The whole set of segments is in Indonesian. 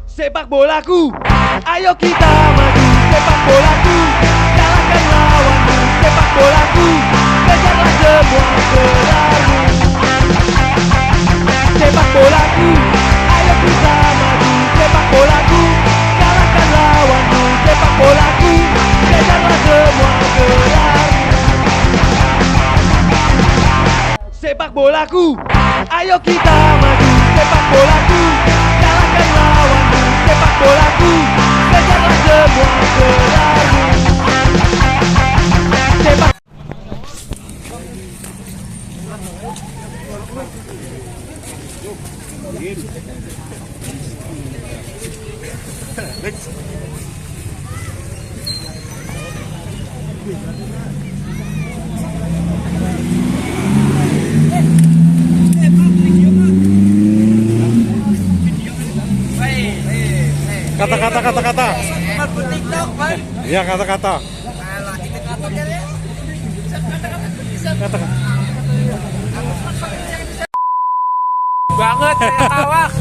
Sepak bolaku, ayo kita maju. Sepak bolaku, kalahkan lawanmu. Sepak bolaku, kejarlah semua gelarmu. Sepak bolaku, ayo kita maju. Sepak bolaku, kalahkan lawanmu. Sepak bolaku, kejarlah semua gelarmu. Sepak bolaku, ayo kita maju. Sepak bolaku, kalahkan lawanmu. Sepak bolaku, kejarlah semua gelarmu. Sepak kata. Iya, kata. Banget kayak kawak.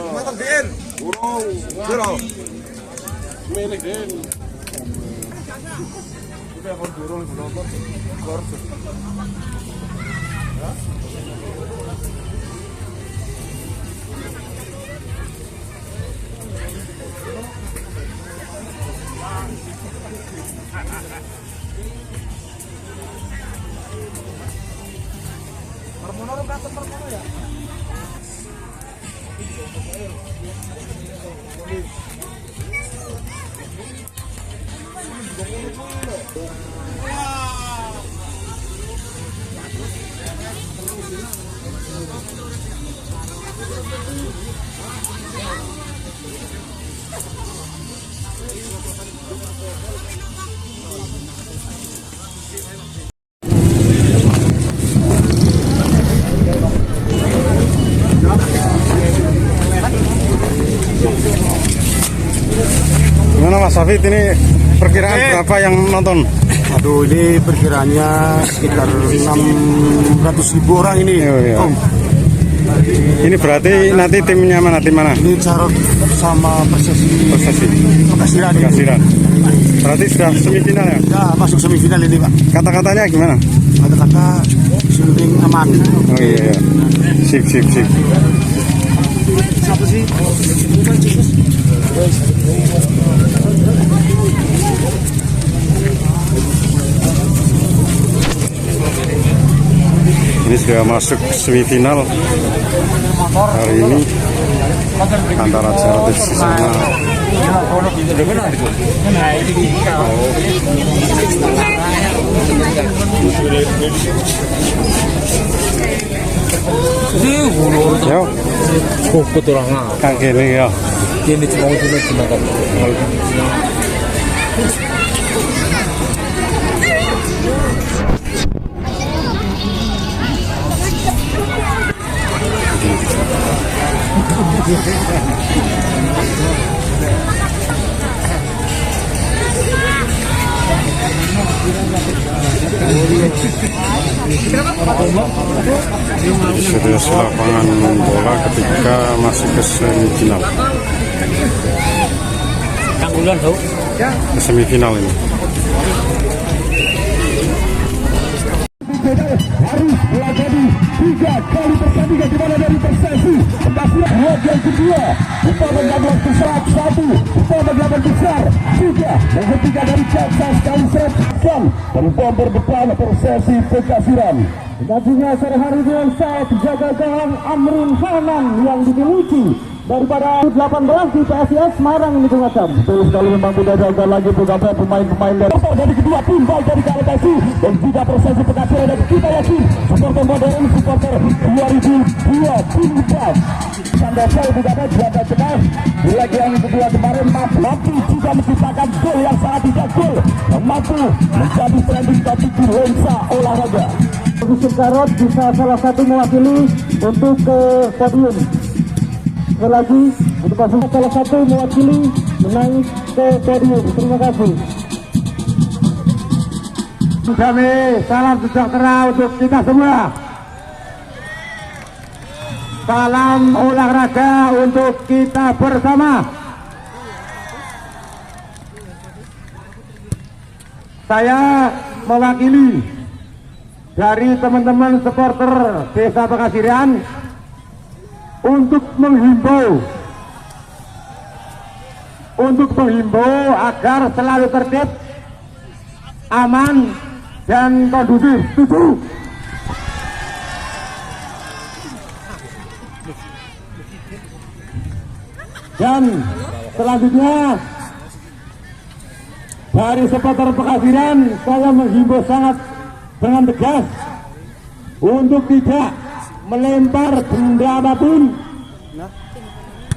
Mantap din. Burung. Burung. Milik din. Udah kon burung nonton. Kor. Permono kata permono ya. Gimana Mas Hafid, ini perkiraan berapa yang nonton? Aduh, ini perkiraannya sekitar 600.000 orang ini. Iya. Ini berarti nanti timnya mana? Tim mana? Ini Carot sama Persesi. Kasiran. Berarti sudah semifinal ya? Ya, masuk semifinal ini, Pak. Kata-katanya gimana? Kata-kata penting aman. Oh iya. Sip. Siapa sih? Ini sudah masuk semifinal hari ini antara Carot sama yo Kok orang kang kene ya. Ini cuma kan. Serius lapangan bola ketika masuk ke semifinal. Ke semifinal ini. harus melakoni 3 kali pertandingan di mana dari Persesi Kasiran leg yang kedua upah menjadi besar 1 upah menjadi besar 3 menghentikan dari Kansas kali serang dan upah berdepan Persesi Kasiran. Nantinya sore hari ini saya jaga gawang Amrun Hanan yang dimiliki daripada 18 di PSIS Semarang ini Bung Adam. Betul sekali, memang tidak ada lagi beberapa pemain-pemain dari kedua tim, baik dari KLPSI dan juga prosesi pengasihan, dan kita yakin supporter modern, supporter 2002 tim Bram Sandoso juga ada juara jelas di lagi yang kedua kemarin mampu juga menciptakan gol yang sangat tidak gol, mampu menjadi trending topik di lensa olahraga. Yusuf Karot bisa salah satu mewakili untuk ke podium. Sekali lagi untuk salah satu mewakili menaik ke podium. Terima kasih. Kami salam sejahtera untuk kita semua. Salam olahraga untuk kita bersama. Saya mewakili dari teman-teman supporter Desa Pekasiran untuk menghimbau agar selalu tertib, aman dan kondusif. Setuju? Dan selanjutnya dari supporter Pekasiran saya menghimbau sangat dengan tegas untuk tidak melempar benda apapun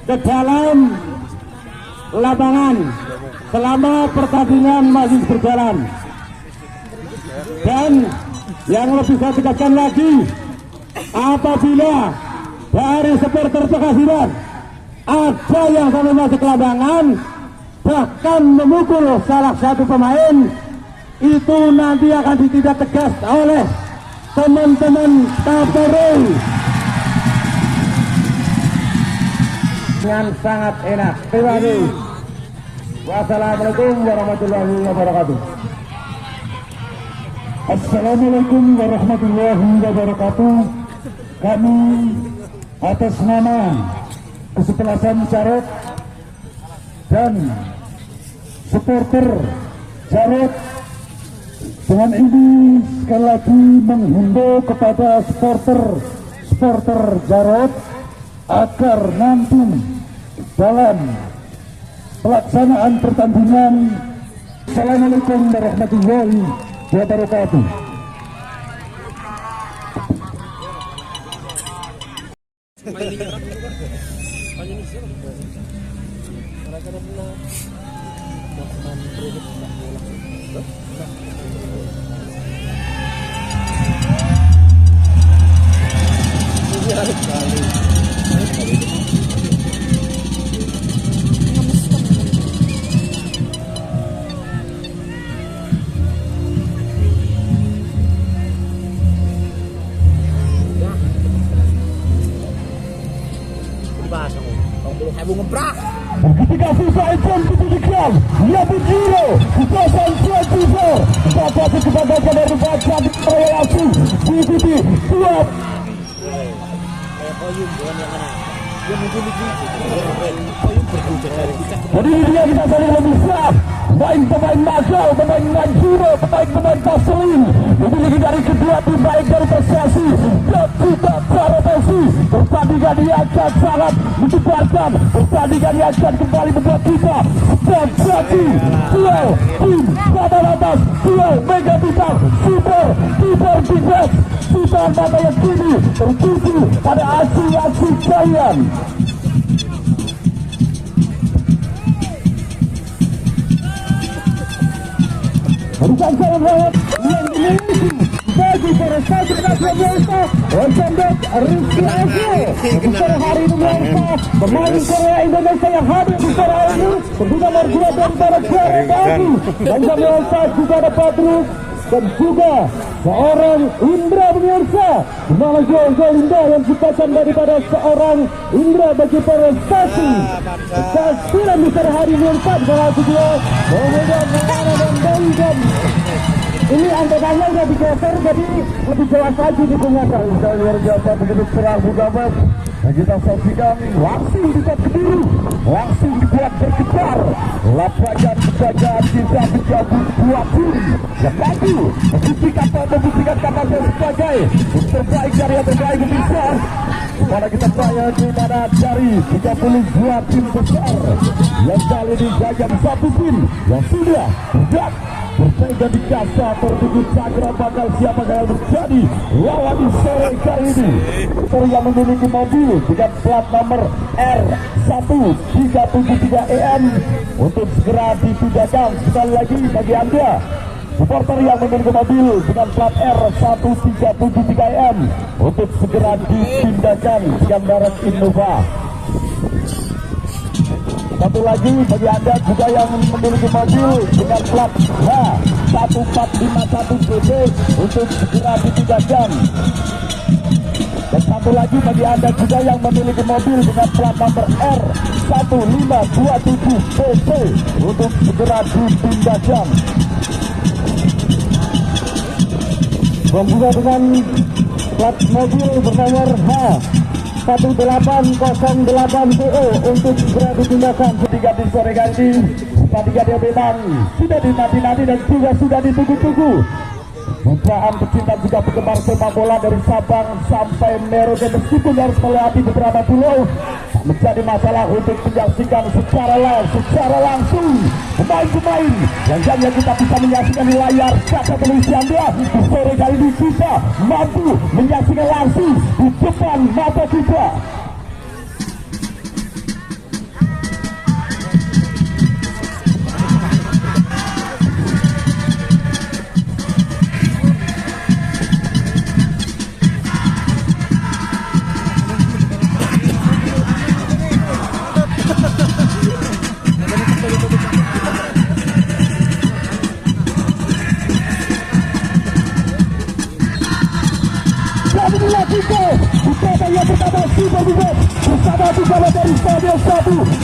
ke dalam lapangan selama pertandingan masih berjalan. Dan yang lebih saya tegaskan lagi, apabila dari supporter Pekasiran ada yang sampai masuk ke lapangan bahkan memukul salah satu pemain, itu nanti akan ditindak tegas oleh teman-teman Kapolri. Dengan sangat enak. Terima kasih. Wassalamualaikum warahmatullahi wabarakatuh. Assalamualaikum warahmatullahi wabarakatuh. Kami atas nama Kesebelasan Jarod dan supporter Jarod dengan ini sekali lagi menghimbau kepada supporter Jarod agar nanti dalam pelaksanaan pertandingan. Assalamualaikum warahmatullahi wabarakatuh. Ketika FIFA Icon ditujukan, ia berjiro di kawasan 24 dapat dikembangkan dari baca relasi diikuti dua. Jadi dia kita saling lebih siap. Pemain Magal, pemain Manjuro, pemain Paselin dimiliki dari kedua tim, baik dari Persesi dan juga Protesi. Pertandingan ini akan sangat menyebarkan. Pertandingan ini akan kembali membuat kita menjadi duel tim papan atas, duel Mega Bintang Super Defense. Kita mata yang kini tertuju pada aksi-aksi giant. Bukan saya melihat yang dimiliki bagi prestasi nasionalnya Osendek Rizky Azul. Pada hari ini mereka pemain Korea Indonesia yang hadir di Korea ini tentunya nomor 2 daripada Jared Adi dan pemirsa juga ada Patrick dan juga seorang Indra pemirsa, di mana gol Indra yang diciptakan daripada seorang Indra bagi prestasi. Kasihan besar hari ini empat salah kedua kemudian Menara dan Bengkam. Ini angkatannya sudah digeser jadi lebih jelas lagi di penguasa. Luar biasa begitu serang Budamas Dan kita saksikan langsung dibuat biru, langsung dibuat bergetar. Lapangan penjagaan bisa menjabut 20 yang maju membuktikan kapasitas sebagai terbaik dari yang terbaik Indonesia. Mana kita tanya di mana dari 32 tim besar yang kali ini gagal satu tim yang sudah bersaing di kasa tertuju Sagra bakal siapa yang terjadi lawan di sore kali ini. Yang memiliki mobil dengan plat nomor R1373EM untuk segera dipindahkan. Sekali lagi bagi Anda supporter yang memiliki mobil dengan plat R1373EM untuk segera dipindahkan dengan merek Innova. Satu lagi bagi Anda juga yang memiliki mobil dengan plat H1451BB untuk segera dipindahkan. Dan satu lagi bagi Anda juga yang memiliki mobil dengan plat nomor R1527BC untuk segera dipindahkan. Dan juga dengan plat mobil bernomor H1808PO untuk segera dipindahkan. Ketiga di sore kali pertandingan yang memang sudah dinanti-nanti dan juga sudah ditunggu-tunggu. Jutaan pecinta juga penggemar sepak bola dari Sabang sampai Merauke meskipun harus melewati beberapa pulau menjadi masalah untuk menyaksikan secara langsung pemain-pemain yang hanya kita bisa menyaksikan di layar kaca televisi Anda. Di sore kali ini kita mampu menyaksikan langsung di depan mata kita. Yang pertama Super Bugot bersama Bugala dari Stadion 1.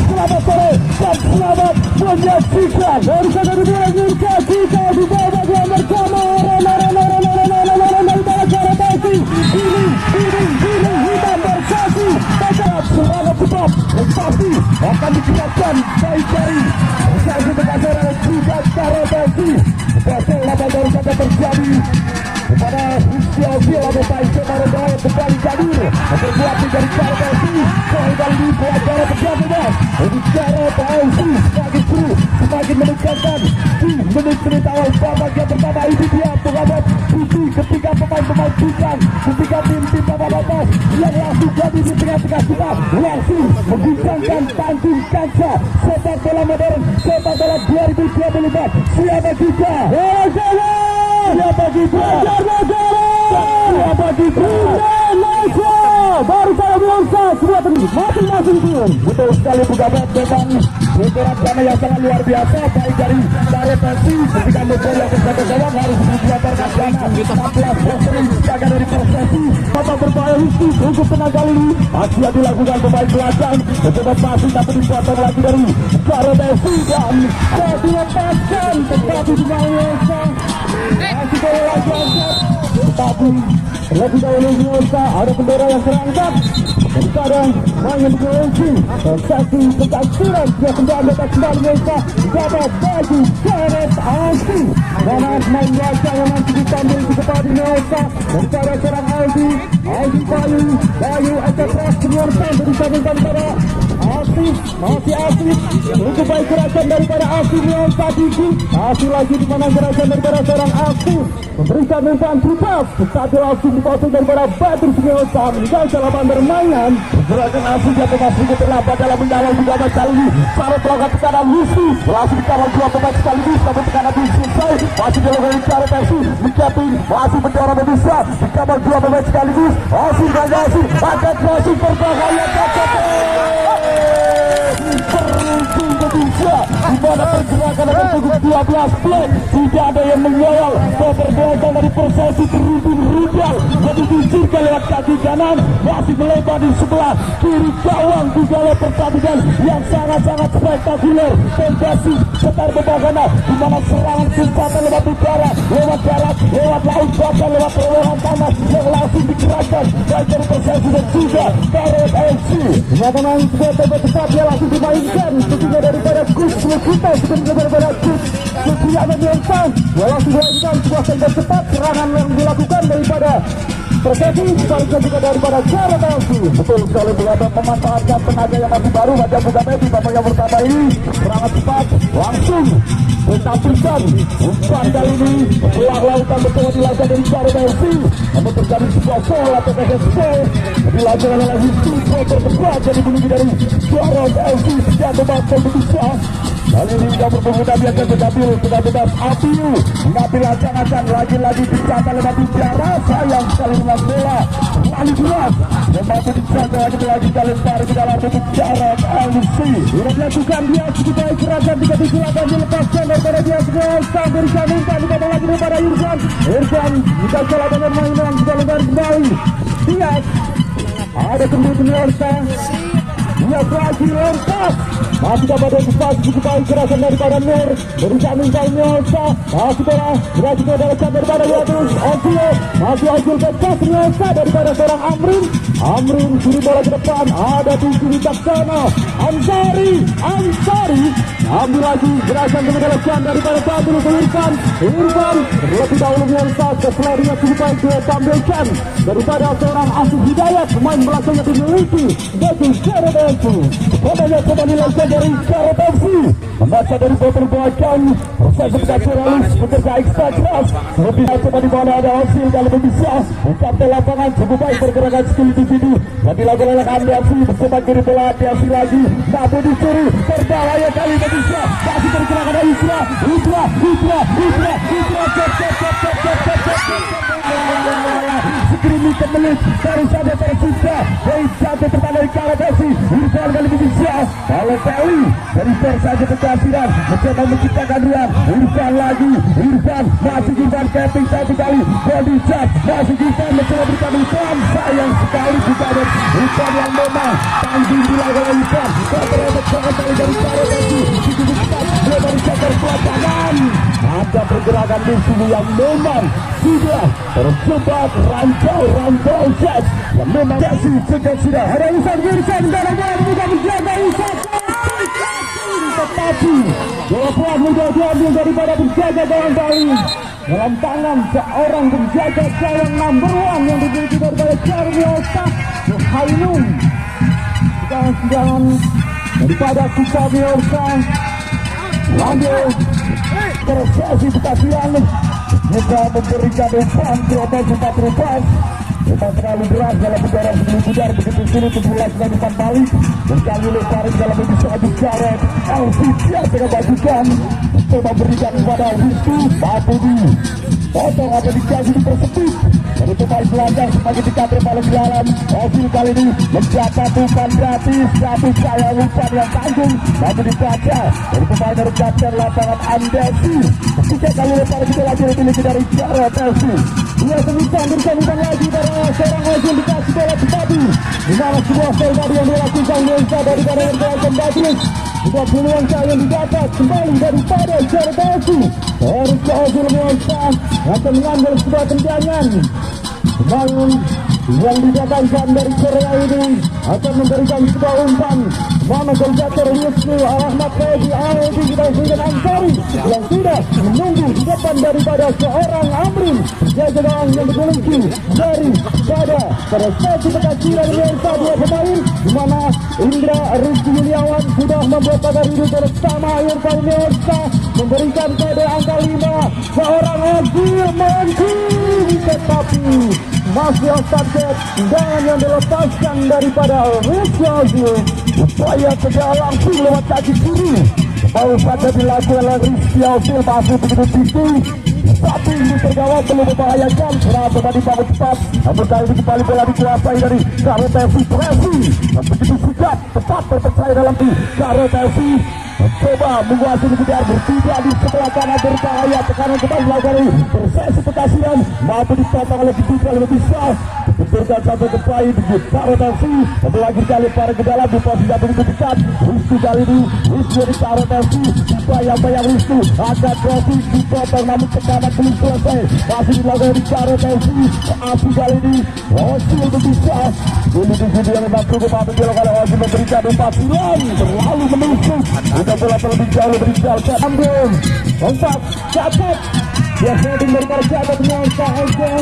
Selamat sore dan selamat menyaksikan. Baru saja dimulai kita di babak yang pertama. Ini hitam bersatu. Tetap serangan cepat dan pasti akan dikenakan baik dari satu pengacara juga cara basi. Besok lapan baru saja terjadi kepada Rizky atau Paisel Marodaya kembali Jadur berbuat menjadi cara basi. Soal kali ini buat cara berjalan untuk cara basi semakin seru, semakin menegangkan di menit-menit awal babak yang pertama. Ini dia pengabat putih ketika pemain-pemain bukan ketika tim-tim babak atas yang langsung jadi di tengah-tengah kita langsung mengguncangkan panggung kaca sepak bola modern, sepak bola 2024. Siapa kita? Siapa kita? Siapa kita? Baru saya biasa semua masing-masing tim. Betul sekali pejabat memang beberapa dana yang sangat luar biasa baik dari Pesi ketika membawa yang bersama gawang harus dikeluarkan dana 14 poster jaga dari Persesi. Mata berbahaya Rizky untuk tenang kali ini masih dilakukan pemain belakang mencoba passing tapi dipotong lagi dari Pesi dan dilepaskan tetapi dimainkan masih boleh lagi angkat tetapi lebih dahulu Nusa ada bendera yang terangkat dan sekarang main yang dikunci sensasi kecantiran dia kembali atas kembali Nusa dapat bagi Gareth Aldi dan main wajah yang masih ditambil di kepala Nusa dan sekarang Aldi Bayu Eteras kemudian sampai disambungkan pada Asif, masih Asif untuk baik gerakan daripada Asif yang tadi masih lagi di mana gerakan daripada seorang Asif memberikan umpan bebas satu langsung dipotong daripada Batur Sunyosa meninggalkan lapangan bermain. Gerakan Asif yang masih terlambat dalam mendalam juga kali ini syarat melakukan tekanan Lucy langsung dikawal dua pemain sekaligus namun tekanan itu selesai masih dilakukan cara Persi mencapai masih mendorong bisa dikawal dua pemain sekaligus. Asif akan masih berbahaya beruntung Indonesia di mana pergerakan nomor punggung 12 Black. Tidak ada yang mengawal. Pergerakan dari Persesi Kerudung Rudal yang dikucurkan lewat kaki kanan, masih melebar di sebelah kiri gawang. Juga pertandingan yang sangat-sangat spektakuler. Tendasi setar berbagana di mana serangan kumpatan lewat udara, lewat darat, lewat laut, bahkan lewat terowongan tanah yang langsung dikerahkan baik dari Persesi dan juga Karet FC. Memang sebuah tempat cepat yang langsung dimainkan, tentunya daripada Kus kita sebenarnya daripada Kus Supriyana Mionsang yang langsung dilakukan sebuah tempat cepat. Serangan yang dilakukan daripada Persesi sebaliknya juga daripada Karet FC. Betul sekali, Buladan memanfaatkan tenaga yang masih baru. Wajah Buka Medi babak yang pertama ini serangan cepat langsung ditampilkan. Umpan kali ini peluang lautan bersama dilakukan dari Karet FC. Namun terjadi sebuah gol atau PSP dilakukan oleh Hizki terdekat jadi bunyi dari Karet FC sejak babak kedua. Kali ini nomor pengguna biasa tetabil sudah bebas Apiu mengambil ancang-ancang lagi-lagi dicatat lewat bicara. Sayang sekali dengan bola lalu keras membantu dicatat lagi lempar ke dalam tutup Karet FC. Sudah dilakukan dia sekitar kerajaan 378 dilepaskan daripada dia semua sang berikan umpan juga lagi daripada Irfan kita salah dengan mainan sudah lebar kembali dia ada kembali Orsa dia lagi lontas masih dapat antisipasi cukup baik gerakan daripada Nur berikan umpan Orsa masih bola berhasil daripada daripada Yadus Osio masih hasil bebas Orsa daripada seorang Amrin suri bola ke depan ada di sini Taksana Ansari ambil lagi gerakan kemudian daripada Tabul ke Irfan terlebih dahulu Orsa keselarinya cukup baik ditampilkan daripada seorang Asif Hidayat pemain belakangnya dimiliki dari Karet FC. Kodanya kembali lagi dari Karet FC membaca dari botol belakang proses naturalis bekerja ekstra keras lebih coba di mana ada hasil kalau bisa ungkap lapangan cukup baik pergerakan skill individu dan dilakukan oleh Andi bersama kiri bola Andi lagi namun dicuri berbahaya kali bisa masih terkena Isra Sekirimi kemelit baru saja tersisa dari satu pertama dari Karet FC. Irfan kali bisa oleh Peli dari saja kekasiran mencoba menciptakan ruang. Irfan masih Irfan capping satu kali body shot masih Irfan mencoba berikan Irfan sayang sekali juga ada Irfan yang memang tanggung dilakukan oleh Irfan terdapat sangat dari Karet FC cukup cepat dia dari sektor pelajaran ada pergerakan di sini yang memang sudah terjebak rancau jet yang memang sudah ada Irfan dalam bola juga menjaga Irfan tetapi bola puas mudah diambil daripada penjaga gawang Bali dalam tangan seorang penjaga gawang number 1 yang dimiliki daripada Jarmiota Suhainun. Jangan daripada Suhainun ambil Persesi Bekasian juga memberikan umpan kelompok 4 memang terlalu berat dalam udara sebelum udara begitu sulit untuk melakukan umpan balik dan kali lemparin dalam edisi adu Karet FC siap dengan bajukan untuk memberikan kepada Wisnu Batudi potong atau dikasih dipersempit dari pemain belakang semakin dekat paling dalam. Hasil kali ini mendapat umpan gratis satu sayang umpan yang tanggung namun dibaca dari pemain dari kapten lapangan Andesi ketika kali lempar kita lagi dimiliki dari Karet FC. Dia semisal bersambungkan lagi dari seorang hasil dikasih bola tadi di mana sebuah gol tadi yang dilakukan Lensa daripada Erdogan Badrus juga peluang yang didapat kembali daripada Karet FC. Erika Hasil Lensa akan mengambil sebuah tendangan bangun yang didatangkan dari Korea ini akan memberikan sebuah umpan mana golgator Wisnu Ahmad Fedi Audi kita dengan Ansari yang sudah menunggu di depan daripada seorang Amrin jaga gawang yang dimiliki daripada Persesi Bekasiran Lensa dua pemain di mana Indra Rizky Yuliawan sudah membuat pagar hidup bersama Irfan Lensa memberikan kode angka 5 seorang Azir mancing tetapi masih target tendangan yang dilepaskan daripada Rizky Azir upaya tegak langsung lewat kaki kiri baru saja dilakukan oleh Rizky Azir masih begitu tinggi tapi ini tergawat belum membahayakan serasa tadi bangun cepat namun kali ini kembali bola dikuasai dari Karet FC. Presi begitu sigap tepat berpercaya dalam di Karet FC Coba menguasai kejar bertiga di sebelah kanan berbahaya, tekanan kembali dari Persesi Bekasiran mampu ditopang oleh kedudukan lebih besar, benturkan sampai ke pahit diputar rotansi lagi kali para ke dalam di posisi yang begitu dekat. Wisnu kali ini Wisnu ditaruh rotansi bayang-bayang Wisnu agak trofi dipotong namun tekanan belum selesai, masih dilakukan ditaruh rotansi. Api kali ini Osil bisa ini di sini yang memang cukup ambil oleh Osil memberikan umpan silang terlalu menusuk. Udah bola terlebih jauh berjalan ambil umpan catat dia heading daripada catat Nuansa Eka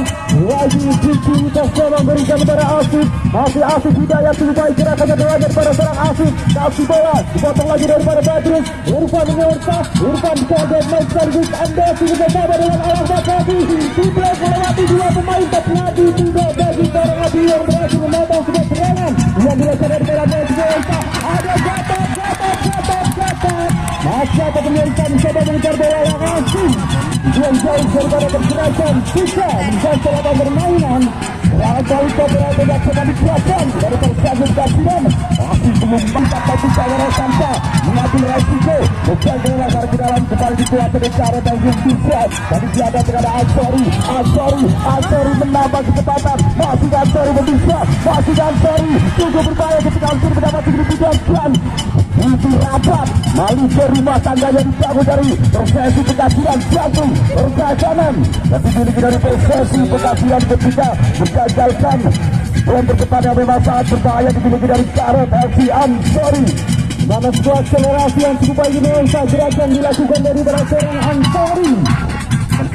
lagi Kiki Tasya memberikan kepada Asif, masih Asif Hidayat lebih baik gerakannya daripada seorang Asif, kasih bola dipotong lagi daripada Badrus. Irfan Nuansa, Irfan kaget naik servis Anda sudah bersama dengan Alamat Nabi tidak melewati dua pemain tapi Nabi tidak bagi seorang Nabi yang berhasil memotong sebuah serangan yang dilakukan daripada Nuansa. Ada catat masa pemirsa mencoba mengejar bola yang asing yang jauh daripada pergerakan bisa menjadi lawan permainan. Kali berada di atas dikeluarkan dari Persesi Bekasiran masih belum mantap tapi Sawara Santa mengambil resiko bukan dengan lari ke dalam kembali dikuasai dari cara dan bisa tadi tiada terhadap Ansori menambah kecepatan masih Ansori bisa masih Ansori cukup berbahaya ketika Ansori mendapat signifikan itu rapat malu ke rumah tangganya dicabut dari Persesi Bekasiran jantung pergerakan tapi dimiliki dari Persesi Bekasiran ketika mengajalkan bola berdepan yang memang sangat berbahaya dimiliki dari Karet FC Ansori. Mana sebuah akselerasi yang cukup baik ini gerakan dilakukan dari seorang Ansori.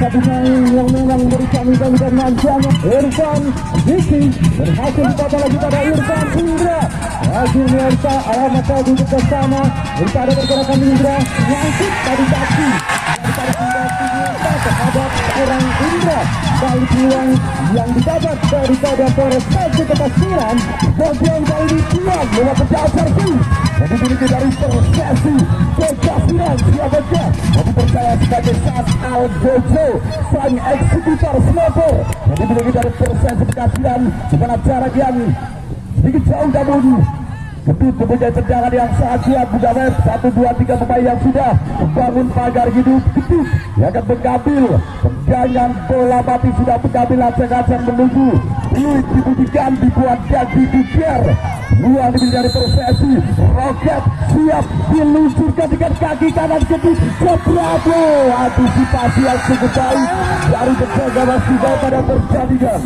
Satu main yang memang memberikan dan nantinya Irfan Diki berhasil dipotong lagi pada Irfan Indra. Akhirnya Irfan alamat tadi bersama Irfan ada pergerakan Indra nyangkut tadi kaki terhadap orang Indra. Kali peluang yang didapat daripada Persesi Bekasiran bagian kali ini kuat lewat pecah servis jadi dimiliki dari Persesi Bekasiran siapanya tapi percaya sebagai Sas Algojo sang eksekutor sniper jadi dimiliki dari Persesi Bekasiran dimana jarak yang sedikit jauh namun Ketut mempunyai tendangan yang sangat siap Budawet 1, 2, 3 pemain yang sudah membangun pagar hidup. Ketut yang akan mengambil tendangan bola mati sudah mengambil acak-acak menuju Luit dibunyikan dibuat dan dibuker luang dimiliki dari Persesi. Roket siap diluncurkan dengan kaki kanan Ketut ke Bravo. Antisipasi yang cukup baik dari penjaga masih pada pertandingan.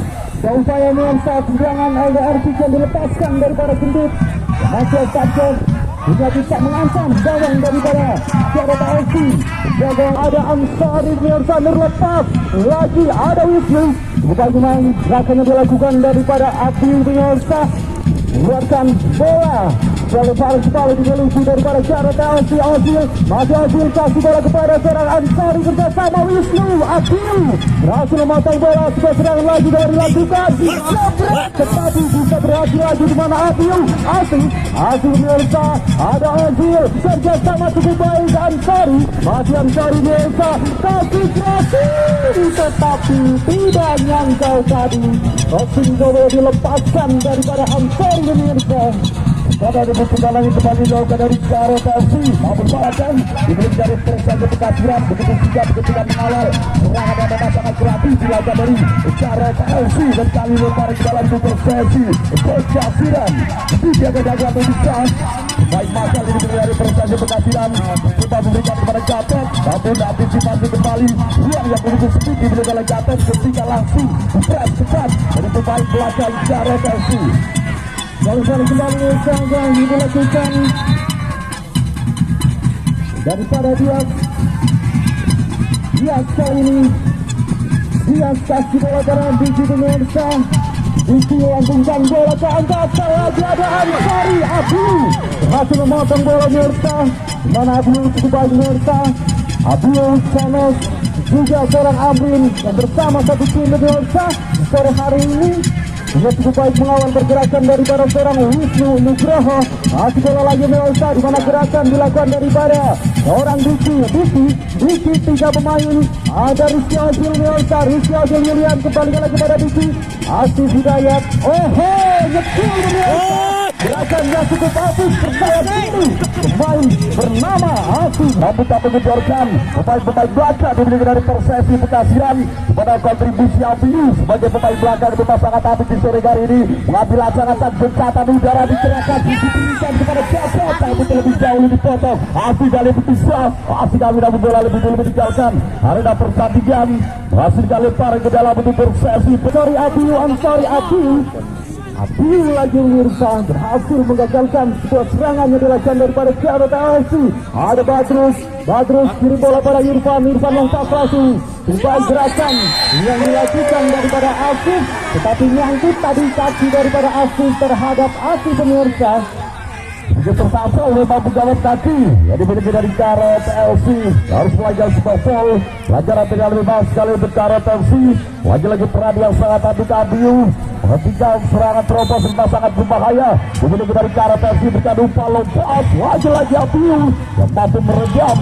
Upaya Nuansa serangan LDR yang dilepaskan daripada Gendut. Masih Sanchez juga bisa mengancam gawang daripada Jarod AFC. Jaga ada Ansari Nuansa terlepas lagi ada Wisnu. Bagaimana gerakannya dilakukan daripada Abdi Nuansa keluarkan bola lalu paling sekali digeluti daripada Jarod AFC. Masih Ozil kasih bola kepada seorang Ansari bersama Wisnu. Abdul berhasil memotong bola sebuah serangan lagi dari lakukan tetapi bisa berhasil lagi di mana Abdul Asing Nuansa ada Ozil kerjasama cukup baik Ansari masih Ansari Nuansa kasih tetapi tidak nyangkau tadi Osin coba dilepaskan daripada Ansari Nuansa. Pada dibutuhkan lagi kembali dilakukan dari Jarod FC maupun Baladan dimiliki dari Persesi Bekasiran begitu sigap ketika mengawal serangan yang memang sangat gratis dilakukan dari Jarod FC dan kali lempar ke dalam Persesi Bekasiran tiga gagasan bisa baik masa dimiliki dari Persesi Bekasiran kita memberikan kepada Gatot namun antisipasi kembali ruang yang begitu sempit dimiliki oleh Gatot ketika langsung press cepat dari pemain belakang Jarod FC. Lalu kembali yang dilakukan daripada Dias kali ini Dias kasih bola ke Diki Nuansa. Diki langsungkan bola ke angkasa lagi ada Ansari Abu berhasil memotong bola Nuansa mana Abu cukup baik Nuansa. Abu Sanos juga seorang Amrin yang bersama satu tim Nuansa sore hari ini juga cukup baik mengawal pergerakan daripada seorang Wisnu Nugroho. Masih bola lagi Nuansa di mana gerakan dilakukan daripada seorang Diki tiga pemain ada Rizky Ozil Nuansa. Rizky Ozil Yulian kembali lagi kepada Diki. Asif Hidayat nyetul Nuansa Gerakannya cukup apik, percaya diri. Pemain bernama Afif namun tak mengejarkan pemain belakang dimiliki dari Persesi Bekasiran pada kontribusi Abiu sebagai pemain belakang memang sangat apik di sore hari ini mengambil laksanakan gencatan udara dikerahkan diberikan kepada Japet tapi terlebih jauh dipotong. Afif kali berpisah, Afif kali namun bola lebih dulu meninggalkan arena pertandingan. Afif kali lempar ke dalam untuk Persesi. Sorry Abiu. Abiu lagi Mirsa berhasil menggagalkan sebuah serangan yang dilakukan daripada Jarod AFC. Ada Badrus kirim bola pada Irfan lengkap langsung. Sebuah gerakan yang dilakukan daripada Afif, tetapi nyangkut tadi kaki daripada Afif terhadap Afif pemirsa. Tersangka oleh mampu gawat kaki yang dimiliki dari Jarod AFC. Harus pelajar sebuah foul. Pelajaran tinggal bebas sekali untuk Jarod AFC. Lagi-lagi peran yang sangat aduk Abiu menghentikan serangan terobos serta sangat berbahaya. Dimiliki dari Jarod AFC berikan umpan lompat. Lagi-lagi Abiu yang mampu meredam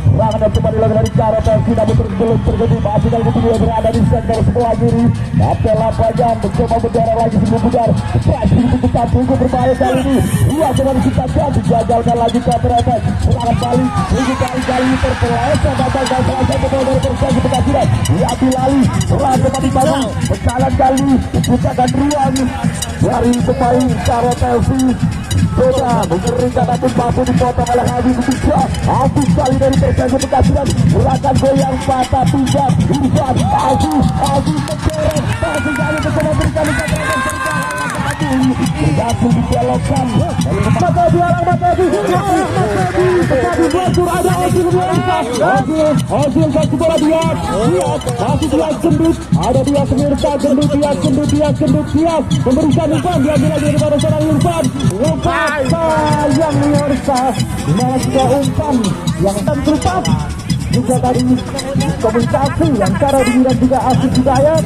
serangan yang coba dilakukan dari Jarod AFC namun belum terjadi. Masih kali kedua berada di sektor sebelah kiri. Kapel Panjang mencoba berdara lagi sebelum pudar. Pressing untuk tunggu berbahaya kali ini. Ia coba diciptakan digagalkan lagi counter attack. Serangan balik kali terpeleset gagal selesai betul dari Persesi Bekasiran. Ia dilali serang cepat dibangun berjalan kali dibukakan ruang dari pemain Jarod AFC. Coba mengerikan namun mampu dipotong oleh Habib Bisa. Habib kali dari Persesi Bekasiran. Gerakan goyang patah pijat Irfan Habib mencoreng masih kali bersama berikan berhasil dibelokkan mata diarang bocor ada Ozil kasih bola Dias masih Dias gendut ada Dias pemirsa gendut Dias memberikan umpan diambil lagi daripada seorang Irfan umpan sayang pemirsa dimana juga umpan yang tepat juga tadi komunikasi antara diri dan juga Afif Hidayat.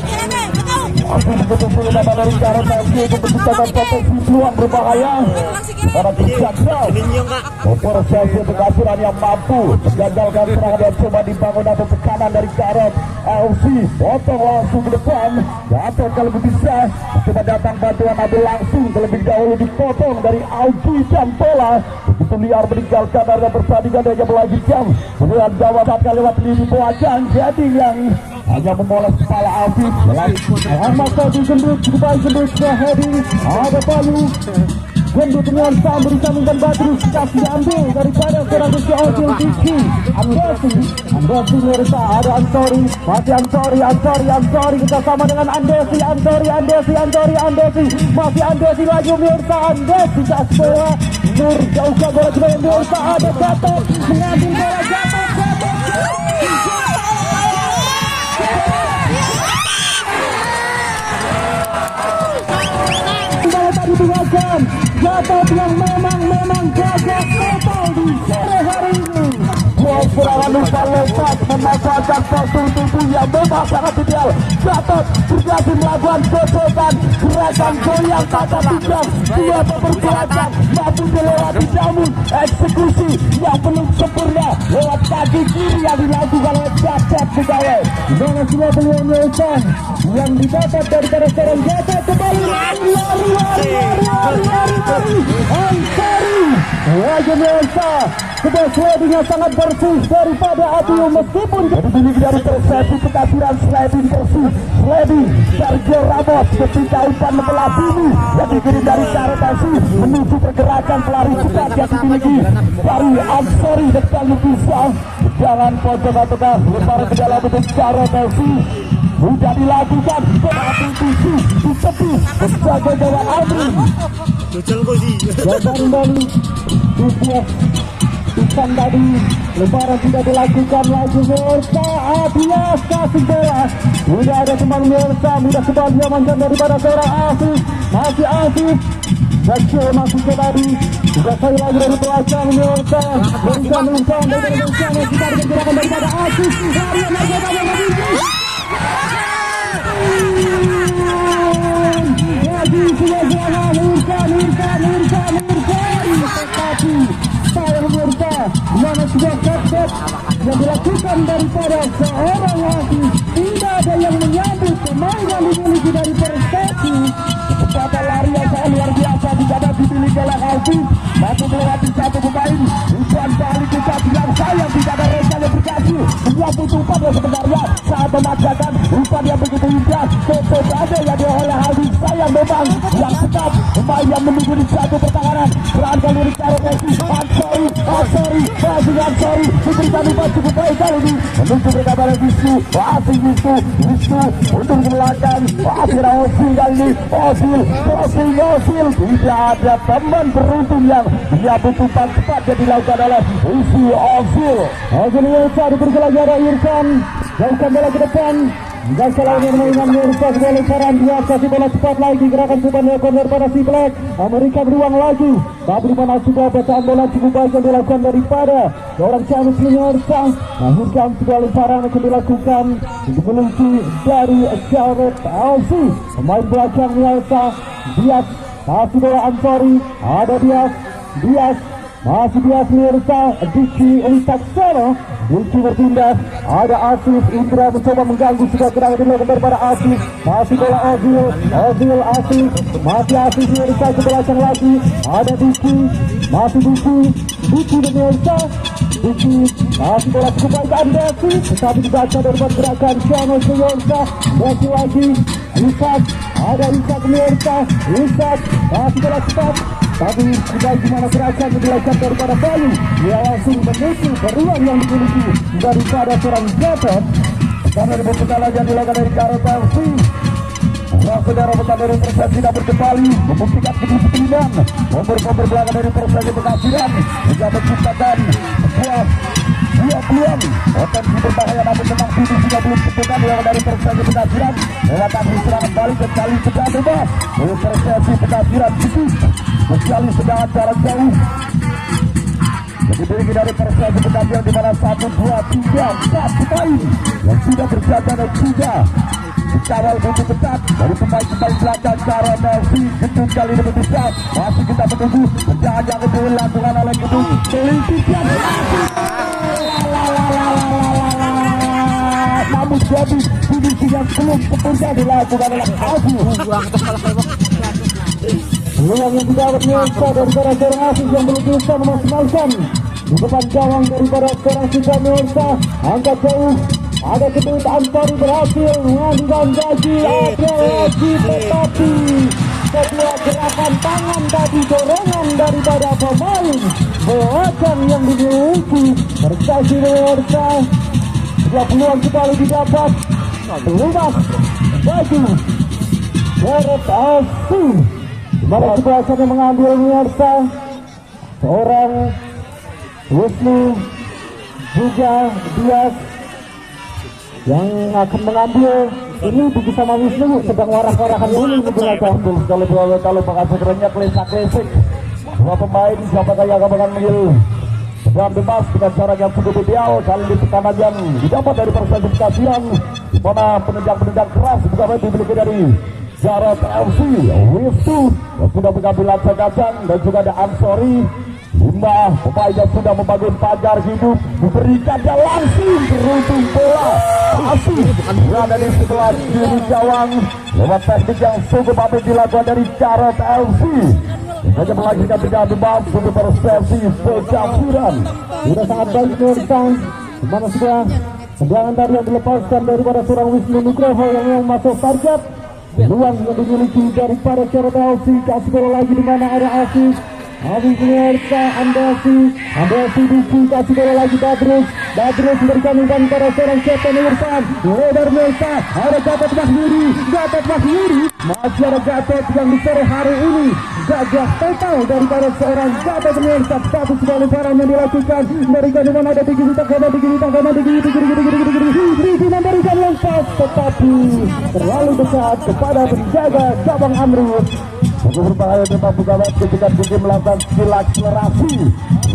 Afif betul-betul dapat dari Jarod AFC untuk menciptakan potensi peluang berbahaya para terjangkau. Persesi Bekasiran yang mampu menggagalkan serangan yang coba dibangun atau tekanan dari Jarod AFC. Potong langsung ke depan. Gatot kalau bisa coba datang bantuan ambil langsung terlebih dahulu dipotong dari Augie Jamtola. Begitu liar meninggalkan area pertandingan dan melanjutkan. Kemudian jawab kali lewat lini Boajang jadi yang hanya memoles kepala Afif. Ahmad Tadi gendut ke Hedi. Ada Palu gendut dengan berikan umpan Badrus kasih diambil daripada seorang Ozil Tiki Andesi Mirsa. Ada Ansori masih Ansori kita sama dengan Andesi masih Andesi lagi Mirsa. Andesi kasih bola Nur jauhkan bola juga Mirsa. Ada Gatot mengambil bola Gatot ditinggalkan Gatot yang memang gagal total di sore hari ini. Serangan umpan lompat memanfaatkan postur tubuh yang memang sangat ideal. Gatot berhasil melakukan gocokan gerakan goyang patah pijat dua pergerakan mampu dilewati namun eksekusi yang belum sempurna lewat kaki kiri yang dilakukan oleh Japet Pegawai. Dengan semua peluang yang didapat daripada seorang Gatot kembali lari Ansari wajah Mirsa. Kedua slidingnya sangat bersih daripada Abiu meskipun dimiliki dari Persesi Bekasiran sliding bersih Sergio Ramos ketika umpan membelah bumi yang dikirim dari Jarod AFC menuju pergerakan pelari cepat yang dimiliki dari Ansori depan bisa jangan pojok ataukah lemparan ke dalam untuk Jarod AFC sudah dilakukan tetapi di tepi menjaga gawang Adri dan kembali Ikan tadi lebaran tidak dilakukan lagi Mirsa. Adias kasih bola sudah ada teman Mirsa mudah sekali diamankan daripada seorang Afif. Masih Afif kecil masih ke tadi juga saya lagi dari belakang Mirsa berikan umpan dari Mirsa yang kita diperkirakan daripada Afif. Larian lagi sudah jangan Mirsa tetapi sayang Mirsa mana sebuah kapten yang dilakukan daripada seorang Afif. Tidak ada yang menyambut pemain yang dimiliki dari Persesi. Kecepatan lari yang sangat luar biasa tidak dapat dimiliki habis. Masih melewati satu pemain. Umpan balik kita bilang sayang tidak ada reka yang berhasil. 24 ya sebenarnya saat memaksakan umpan yang begitu indah. Ada yang dia oleh habis. Sayang memang yang tetap pemain yang menunggu di satu pertahanan. Berangkali dari cara Messi. Ansori, diberikan umpan cukup baik kali ini. Menuju mereka pada Wisnu. Wisnu untuk ke belakang. Akhirnya Osil kali ini. Osil. Tidak ada teman beruntung yang dia butuh cepat yang dilakukan oleh Osil. Osil Mirsa diberikan lagi ada Irfan. Jauhkan bola ke depan. Enggak salah dengan Mirsa sebuah lemparan. Dia kasih bola cepat lagi. Gerakan cepat dilakukan daripada si Black. Amerika beruang lagi. Tapi di mana sudah bacaan bola cukup baik yang dilakukan daripada seorang Camus Mirsa. Akhirnya sebuah lemparan yang dilakukan untuk menuju dari Jarod Elsi. Pemain belakang Mirsa. Dias kasih bola Ansori. Ada Dias. Masih Dias Mirsa. Diki Ulisaksono. Diki berpindah. Ada Asif. Indra mencoba mengganggu. Sudah gerak dilakukan daripada Asif. Masih bola Ozil Asif. Masih Asif Mirsa ke belakang lagi. Ada Diki. Masih Diki Mirsa. Diki masih bola cukup baik Andesi. Tetapi dibaca daripada gerakan Camus Mirsa. Masih lagi Isak. Ada Isak Mirsa. Masih bola cepat. Tapi sudah gimana gerakan yang dilakukan daripada Bayu. Dia langsung menuju peluang yang dimiliki daripada seorang Gatot. Karena dibutuhkan lagi yang dilakukan dari Jarod FC. Saudara putar dari Persesi dapat kembali membuktikan kedisiplinan. Nomor belakang dari Persesi Bekasiran juga menciptakan dua peluang potensi berbahaya, namun memang itu sudah belum tentukan yang dari Persesi Bekasiran. Lewatan serangan balik dan kali sudah bebas dari Persesi Bekasiran itu sekali sedang jarak jauh. Jadi dari Persesi Bekasiran di mana 1, 2, 3, 4 pemain yang sudah berjaga dan juga dikawal begitu ketat dari pemain-pemain belakang. Jarod FC gedung kali ini besar. Masih kita menunggu jangan dilakukan oleh gedung Politician. Namun jadi finisi yang belum tentunya dilakukan oleh Abu. Peluang yang didapat Mirsa daripada seorang Asif yang belum bisa memaksimalkan di depan gawang daripada seorang Sika Mirsa. Angkat jauh. Ada kedua Ansori berhasil mengambil gaji lagi, tetapi sebuah gerakan tangan tadi dorongan daripada pemain belakang yang dimiliki Persesi Mirsa. Sebuah peluang sekali didapat berubah baju Jarod FC. Dimana sebelah sana mengambil Mirsa seorang Wisnu juga Dias yang akan mengambil ini bersama Wisnu sedang warah-warahan ini menggunakan sekali bola kalau pakai kerennya klesak-klesik. Dua pemain siapa yang akan mengambil sedang bebas dengan cara yang cukup ideal. Kali ini tekanan yang didapat dari Persesi Bekasiran di mana penendang keras juga dimiliki dari Jarod FC. Wisnu yang sudah mengambil lancar kacang dan juga ada Ansori. 5 pemain yang sudah membangun pagar hidup diberikannya langsung beruntung bola masih berada di sebelah kiri gawang lewat teknik yang sungguh apik dilakukan dari Jarod FC. Hanya melahirkan tidak bebas untuk Persesi Bekasiran. Sudah sangat baik Mirsa. Dimana sudah tendangan tadi yang dilepaskan daripada seorang Wisnu Nugroho yang masuk target. Peluang yang dimiliki daripada Jarod FC. Kasih bola lagi di mana ada Asif. Habis Mirsa, Andesi Diki, kasih bola lagi Badrus memberikan umpan pada seorang Captain Irfan. Lebar Mirsa, ada Gatot Mahmudi. Masih ada Gatot yang di sore hari ini gagah total daripada seorang Gatot Mirsa. Satu sebuah lemparan yang dilakukan, memberikan di mana ada Diki memberikan lompat, tetapi terlalu dekat kepada penjaga gawang Amrut. Untuk berbahaya tetap buka web ketika Diki melakukan skill akselerasi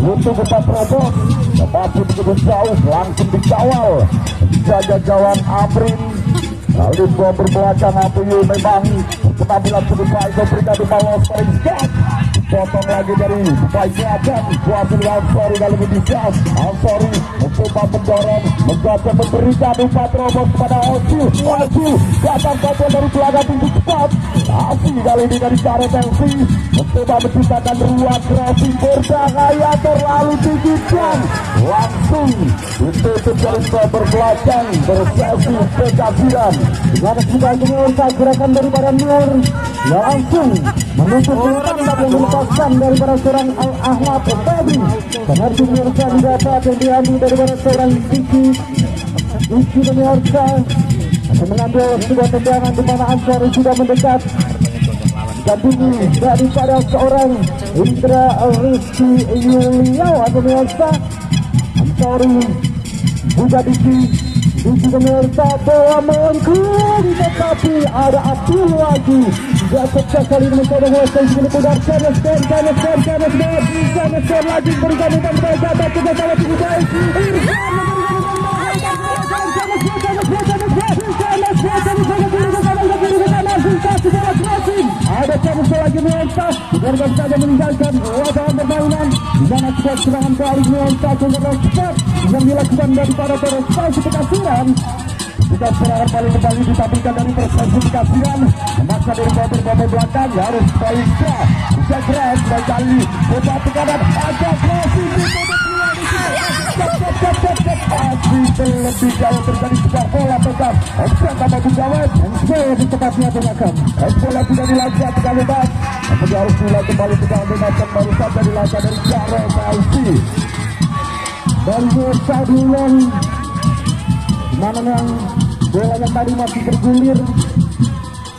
untuk umpan terobos, tetapi begitu jauh langsung dikawal penjaga gawang Amrin. Lalu bomber belakang Apuyu memang penampilan cukup baik memberikan di bawah scoring shot. Potong lagi dari baik belakang Wasil Ansori kali ini Ansori mencoba mendorong, mencoba memberikan umpan terobos kepada Osil. Osil datang kontrol dari belakang pintu cepat. Asli kali ini dari Karet FC mencoba menciptakan ruang crossing berbahaya terlalu tinggi dan langsung ditutup dari cover belakang bersesi Pekasiran. Dengan sudah pemirsa gerakan daripada Nur yang langsung menutup umpan yang dilepaskan daripada seorang Al-Ahmad Febri. Penalti pemirsa didapat yang diambil daripada seorang Diki pemirsa akan mengambil sebuah tendangan di mana Ansari sudah mendekat dan tinggi daripada seorang Indra Rizky Yuliau atau pemirsa Ansari juga Diki pemirsa bola melengkung tetapi ada Abdul lagi sukses kali ini mencoba menguasai sini pudar Kanes lagi berikan umpan mereka dan juga salah tinggi baik ada Kanes lagi Nuansa Biarkan saja meninggalkan wajah permainan di mana squad serangan kali Nuansa sehingga cepat yang dilakukan daripada Persesi Pekasiran. Kita serangan paling kembali ditampilkan dari Persesi Pekasiran memaksa dari bawah belakang harus Balikra bisa keras dan kali coba tekanan ada crossing Asli terlebih jauh terjadi sebuah bola pegang Oscar tambah Bugawet lebih tepatnya pegang bola tidak dilakukan tegang bebas tapi harus mulai kembali pegang bebas baru saja dilakukan dari Karet FC dari Nusa Dulong mana yang bola yang tadi masih bergulir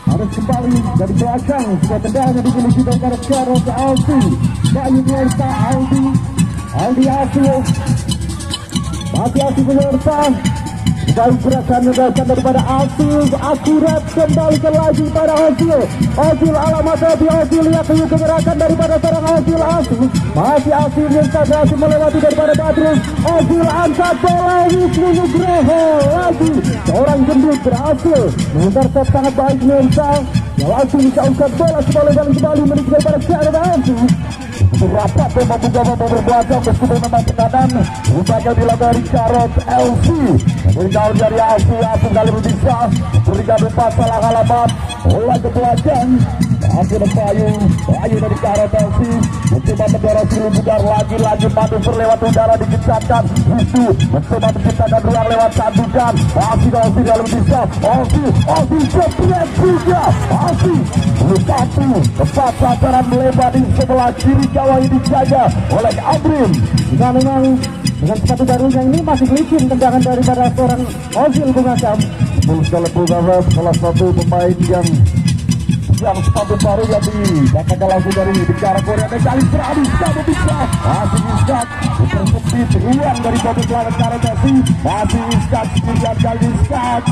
harus kembali dari belakang sebuah tendangan yang dimiliki oleh Karet FC Bayu Nusa Aldi Asil masih Asil pemirsa dari gerakan daripada Asil akurat kembalikan lagi pada Asil alamat di Asil lihat kegerakan daripada seorang Asil masih Asil yang berhasil melewati daripada Badrus Asil angkat bola Wisnu Nugroho lagi seorang gendut berhasil mengintercept sangat baik pemirsa yang langsung bisa angkat bola kembali menuju daripada Karet FC rapat memang mencoba berbelakang meskipun memang tekanan rupanya dilakukan dari Karet FC beritahu dari Asil kali ini bisa berikan umpan salah alamat bola ke belakang Asil Bayu dari Karet FC mencoba mendorong Silu Bugar lagi manuver lewat udara dikencangkan itu mencoba menciptakan ruang lewat sandukan Asil dalam bisa Asil jepret juga Asil satu tempat sasaran melebar di sebelah kiri gawang ini dijaga oleh Abrim dan memang dengan sepatu barunya ini masih licin tendangan daripada seorang Ozil Bungakam salah satu pemain yang sepatu baru yang didapatkan langsung dari bicara Korea dan kali serabis satu bisa masih Iskat tersebut ruang dari bobot pelanggan Karet FC masih Iskat sekian kali Iskat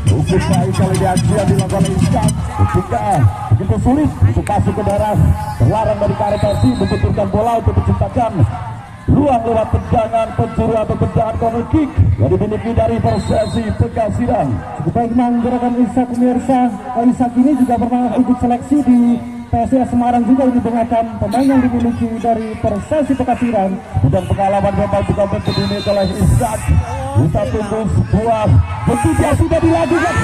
cukup baik kali di aksi yang dilakukan oleh Iskat ketika begitu sulit untuk masuk ke daerah terlarang dari Karet FC membenturkan bola untuk menciptakan ruang lewat tendangan pencuri atau tendangan corner kick yang dimiliki dari Persesi Pekasiran. Cukup baik gerakan Ishak pemirsa. Ishak ini juga pernah ikut seleksi di PSIS Semarang juga ini menggunakan pemain yang dimiliki dari Persesi Pekasiran dan pengalaman memang bukan bentuk ini oleh Ishak. Kita tunggu sebuah bentuk yang sudah dilakukan.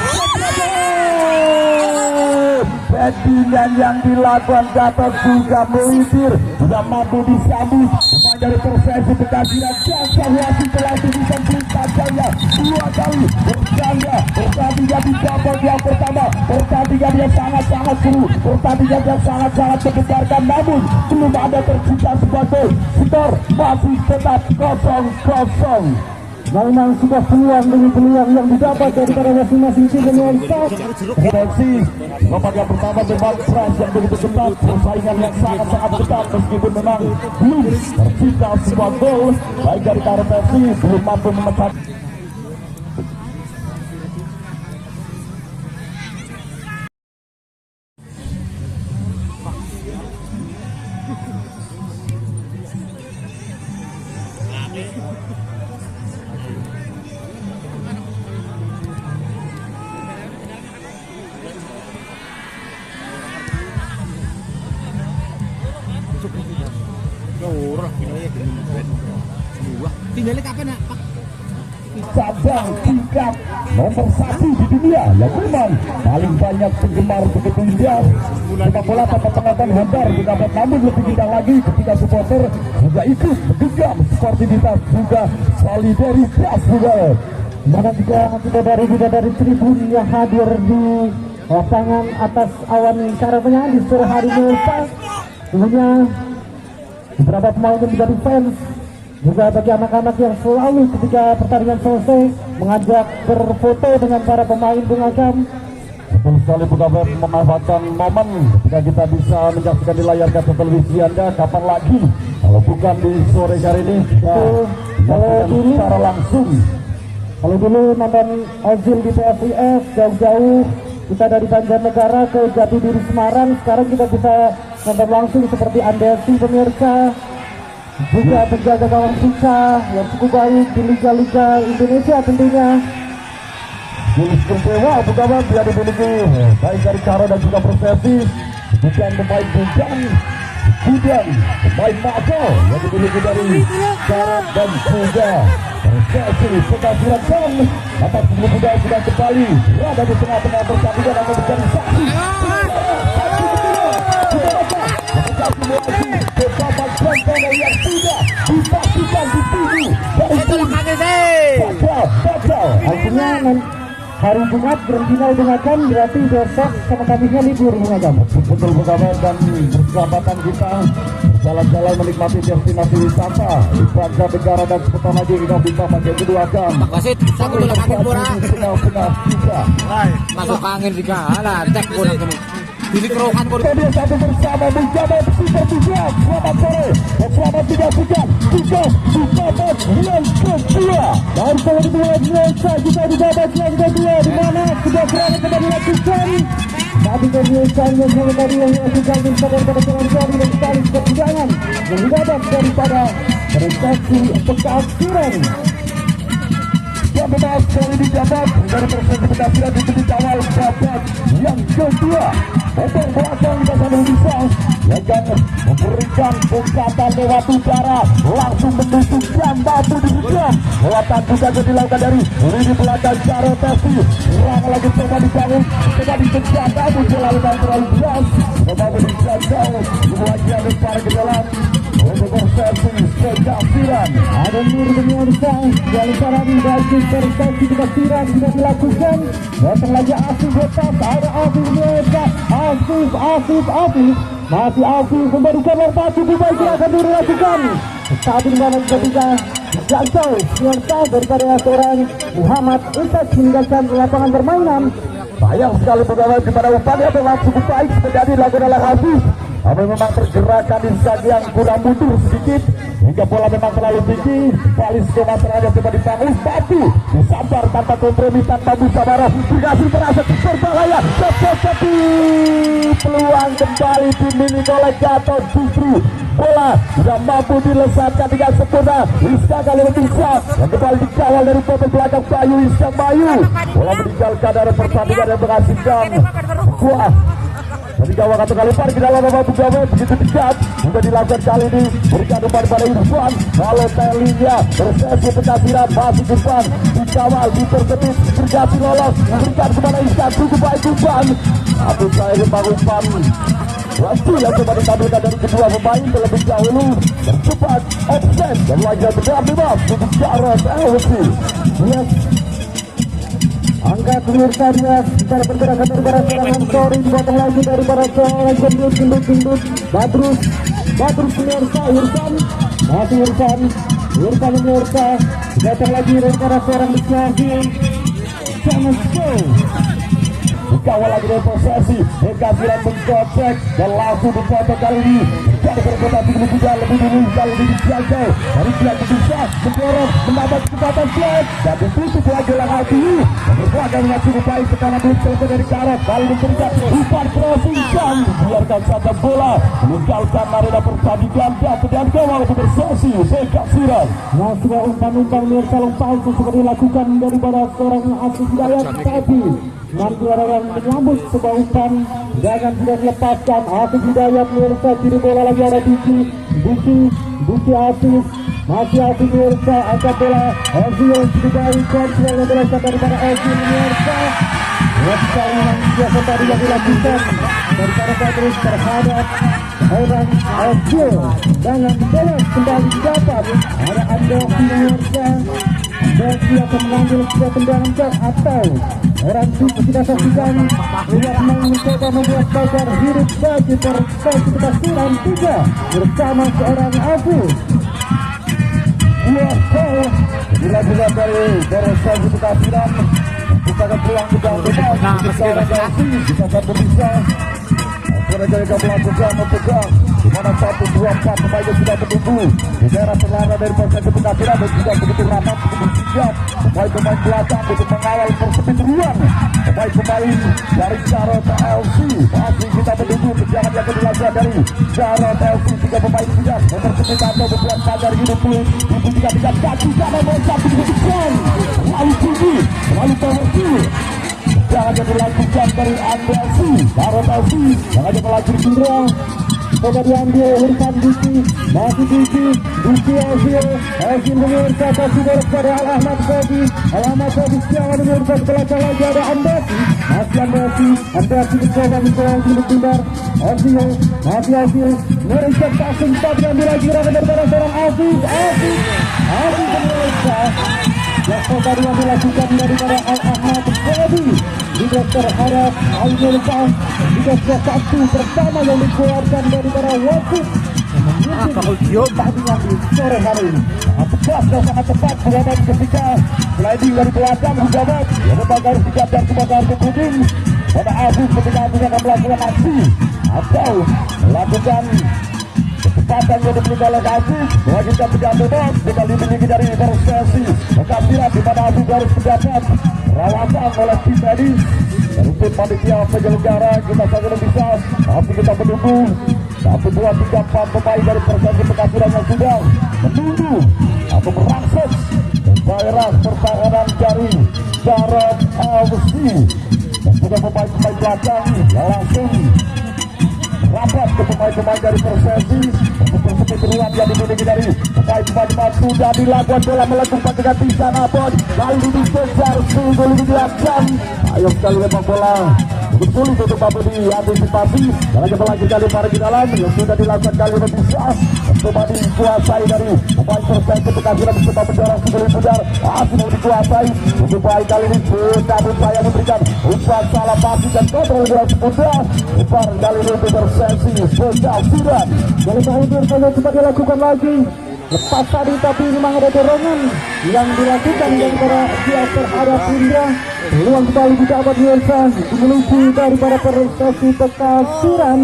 Bendingan yang dilakukan Gatot juga melintir sudah mampu disambut pemain dari Persesi Pekasiran dan Sahwasi pelatih bisa pelitanya dua kali berjaya pertandingan di babak yang pertama pertandingan yang sangat seru pertandingan yang sangat mengejarkan namun belum ada tercipta sebuah gol skor masih tetap 0-0. memang sudah peluang demi peluang yang didapat daripada masing-masing tim pemirsa. Seleksi babak yang pertama memang keras yang begitu ketat, persaingan yang sangat ketat meskipun memang belum tercipta sebuah gol baik dari Karet FC belum mampu memecah. Tinggalnya kapan nak? sedang tingkat nomor 1 di dunia yang memang paling banyak penggemar begitu indah sepak bola tanpa penonton hambar didapat, namun lebih indah lagi ketika supporter juga ikut menggenggam sportivitas juga solidaritas juga. Bahkan juga dari tribun yang hadir di lapangan atas awan karetnya di sore hari Selasa. Tentunya beberapa pemain yang menjadi fans juga bagi anak-anak yang selalu ketika pertandingan selesai mengajak berfoto dengan para pemain pengagam. Betul sekali Bung Abed, memanfaatkan momen ketika kita bisa menyaksikan di layar kaca televisi Anda. Kapan lagi kalau bukan di sore hari ini Kalau dulu secara langsung. Kalau dulu nonton Ozil di PSIS jauh-jauh kita dari Banjarnegara ke Jatidiri Semarang, sekarang kita bisa nonton langsung seperti Andesi pemirsa, juga penjaga gawang kita yang cukup baik di liga-liga Indonesia tentunya. Istimewa Bung Abed yang dimiliki baik dari Karo dan juga Persesi, bukan pemain bujang, kemudian pemain Mako yang dimiliki dari Karo dan juga Persesi. Pengasiran Tom atas sebelum muda sudah kembali berada di tengah-tengah pertandingan dan menjadi saksi bersama Jontong yang sudah dipastikan di TV dari Bagal. Artinya hari Jumat berfinal dengarkan berarti besok sama kaminya libur mengajar. Betul Bung Abed, dan persahabatan kita jalan-jalan menikmati destinasi wisata di bangsa negara dan sebentar lagi kita bisa pakai kedua jam. Wasit, satu bola angin bola. Final juga. Masuk angin juga. Alah, cek bola ini. Pilih kerokan bola. Media satu bersama menjaga Super Bijak. Selamat sore. Selamat menyaksikan juga Super yang kedua. Dan kalau kedua Indonesia juga di babak yang kedua di mana sudah serangan kembali dilakukan. Tapi Indonesia yang tadi yang dilakukan disadar pada penonton dan sekali ketegangan yang didapat daripada prestasi Bekasiran. Yang membahas kali dijabat dari proses Bekasiran di titik awal babak yang kedua. Potong belakang kita selalu bisa yang akan memberikan bongkatan lewat udara langsung mendukung jam batu di jam lewatan juga dilakukan dari lini belakang Karo Tesi. Serang lagi coba dibangun, coba dikejar, namun selalu terlalu jelas coba dijajal lagi ada para ke dalam untuk Persesi Bekasiran. Ada Nur pemirsa yang sekarang bagi Persesi Bekasiran sudah dilakukan. Datang lagi Afif lepas, ada Afif pemirsa, Afif masih Afif memberikan lompat cukup baik yang akan dilakukan. Saat ini mana ketika jatuh pemirsa daripada seorang Muhammad Itas meninggalkan lapangan permainan. Sayang sekali pegawai di mana umpannya memang cukup baik terjadi dilakukan oleh Afif. Tapi memang pergerakan di saat yang kurang mundur sedikit hingga bola memang terlalu tinggi. Paling skema terakhir coba dibangun batu disambar tanpa kompromi, tanpa musawarah, berhasil merasa berbahaya. Tetapi peluang kembali tim ini oleh Gatot justru bola sudah mampu dilesatkan dengan sempurna. Rizka kali bisa yang kembali dikawal dari potong belakang Bayu Iskak Bayu. Bola meninggalkan dari pertandingan yang menghasilkan buah. Dari gawang atau kali di dalam babak Bung begitu dekat sudah dilakukan kali ini, berikan umpan pada Irfan. Kalau telinya Persesi Bekasiran masih depan dikawal, diperketit, berhasil lolos, berikan kepada Iskak, cukup baik umpan. Tapi saya lupa umpan waktu yang coba ditampilkan dari kedua pemain terlebih dahulu tercepat offset dan lagi bergerak bebas untuk Jarod Elvi. Angka pemirsa dia secara pergerakan daripada serangan sorry dipotong lagi daripada seorang gendut Badrus pemirsa Irfan masih Irfan pemirsa datang lagi daripada seorang Bismillah Jangan dikawal lagi dari Persesi Bekasiran menggocek dan langsung dipotong kali ini. Jadi berkota tinggi juga lebih dulu kali ini dijajal dari pihak bisa mendorong menambah kecepatan flat dan ditutup lagi oleh Albiu. Berkelakang dengan cukup baik sekarang belum selesai dari Karet. Kali diberikan umpan crossing dan biarkan saja bola meninggalkan arena pertandingan dan gawang untuk Persesi Bekasiran. Nah sudah umpan-umpan mirsa lompat seperti dilakukan daripada seorang Asif Hidayat, tapi nanti ada yang menyambut sebuah umpan jangan sudah dilepaskan. Asif Hidayat mirsa kiri bola lagi ada Duki Asif Masih Alfi Mirsa angkat bola. Alfi yang diberi kontrol yang berasal daripada Alfi Mirsa. Sekali yang biasa tadi yang dilakukan daripada Patrick terhadap orang Alfi. Dengan bola kembali didapat ada Alfi Mirsa. Dan dia akan mengambil sebuah tendangan jauh atau orang itu kita saksikan lihat mencoba membuat pagar hidup bagi persekutuan Siram 3 bersama seorang Abu. Bila dari persekutuan Siram kita akan pulang ke dalam kita akan berpisah. Mereka melakukan mempegang di mana 1, 2, 4 pemain sudah menunggu di daerah terlarang dari persekutuan Siram dan juga begitu rapat begitu sigap pemain belakang untuk mengawal persekutuan pemain dari Jarod LC. Masih kita menunggu kejangan yang dilakukan dari Jarod LC. 3 pemain sudah mempersekutuan atau membuat pagar hidup dulu ibu 3 kaki sana melesat begitu keren lalu tinggi lalu powerful. Jangan jadi dilakukan dari Andresi Jarod LC yang ada melaju Indra. Coba diambil Irfan Diki, masih Diki Elvin pemirsa kasih bola kepada Ahmad Sobi Setiawan pemirsa ke belakang lagi ada Andresi, masih Andresi mencoba untuk pindah Elvin merencet passing stop yang dilakukan daripada seorang Elvin pemirsa yang coba dilakukan daripada Ahmad Sobi juga terhadap Al-Nurfah juga satu pertama yang dikeluarkan daripada wasit pertandingan di sore hari ini. Tepat dan sangat tepat berada ketika sliding dari belakang menjabat yang bagar sigap dan semua kartu kuning pada Aziz ketika Aziz akan melakukan aksi atau melakukan kecepatan yang dimiliki oleh Aziz. Mewajibkan penjabat box kita dimiliki dari Persesi Siram di mana Aziz harus mendapat rawatan oleh tim medis dari tim panitia penyelenggara. Kita sangat bisa tapi kita menunggu 1, 2, 3, 4 pemain dari Persekutuan Siram yang sudah menunggu atau merangsek daerah pertahanan dari Jarod LC dan juga pemain belakang yang langsung rapat ke pemain-pemain dari Persesi untuk persekutuan yang dimiliki dari pemain-pemain sudah dilakukan bola melakukan dengan bisa napon kali ini kejar gol ini dilakukan. Ayo sekali lepas bola sulit untuk mampu diantisipasi dan aja lagi kali para di dalam yang sudah dilakukan kali ini bisa coba dikuasai dari pemain Persekutuan Siram mencoba mendorong segala pudar sudah dikuasai untuk baik kali ini namun saya memberikan umpan salah pasti dan kontrol dengan seputar umpan kali ini untuk Persesi Siram Jadi akhir saja cepat dilakukan lagi lepas tadi tapi memang ada dorongan yang dilakukan daripada dia terhadap Indra. Peluang kembali didapat Mirsa dimiliki daripada Persekutuan Siram.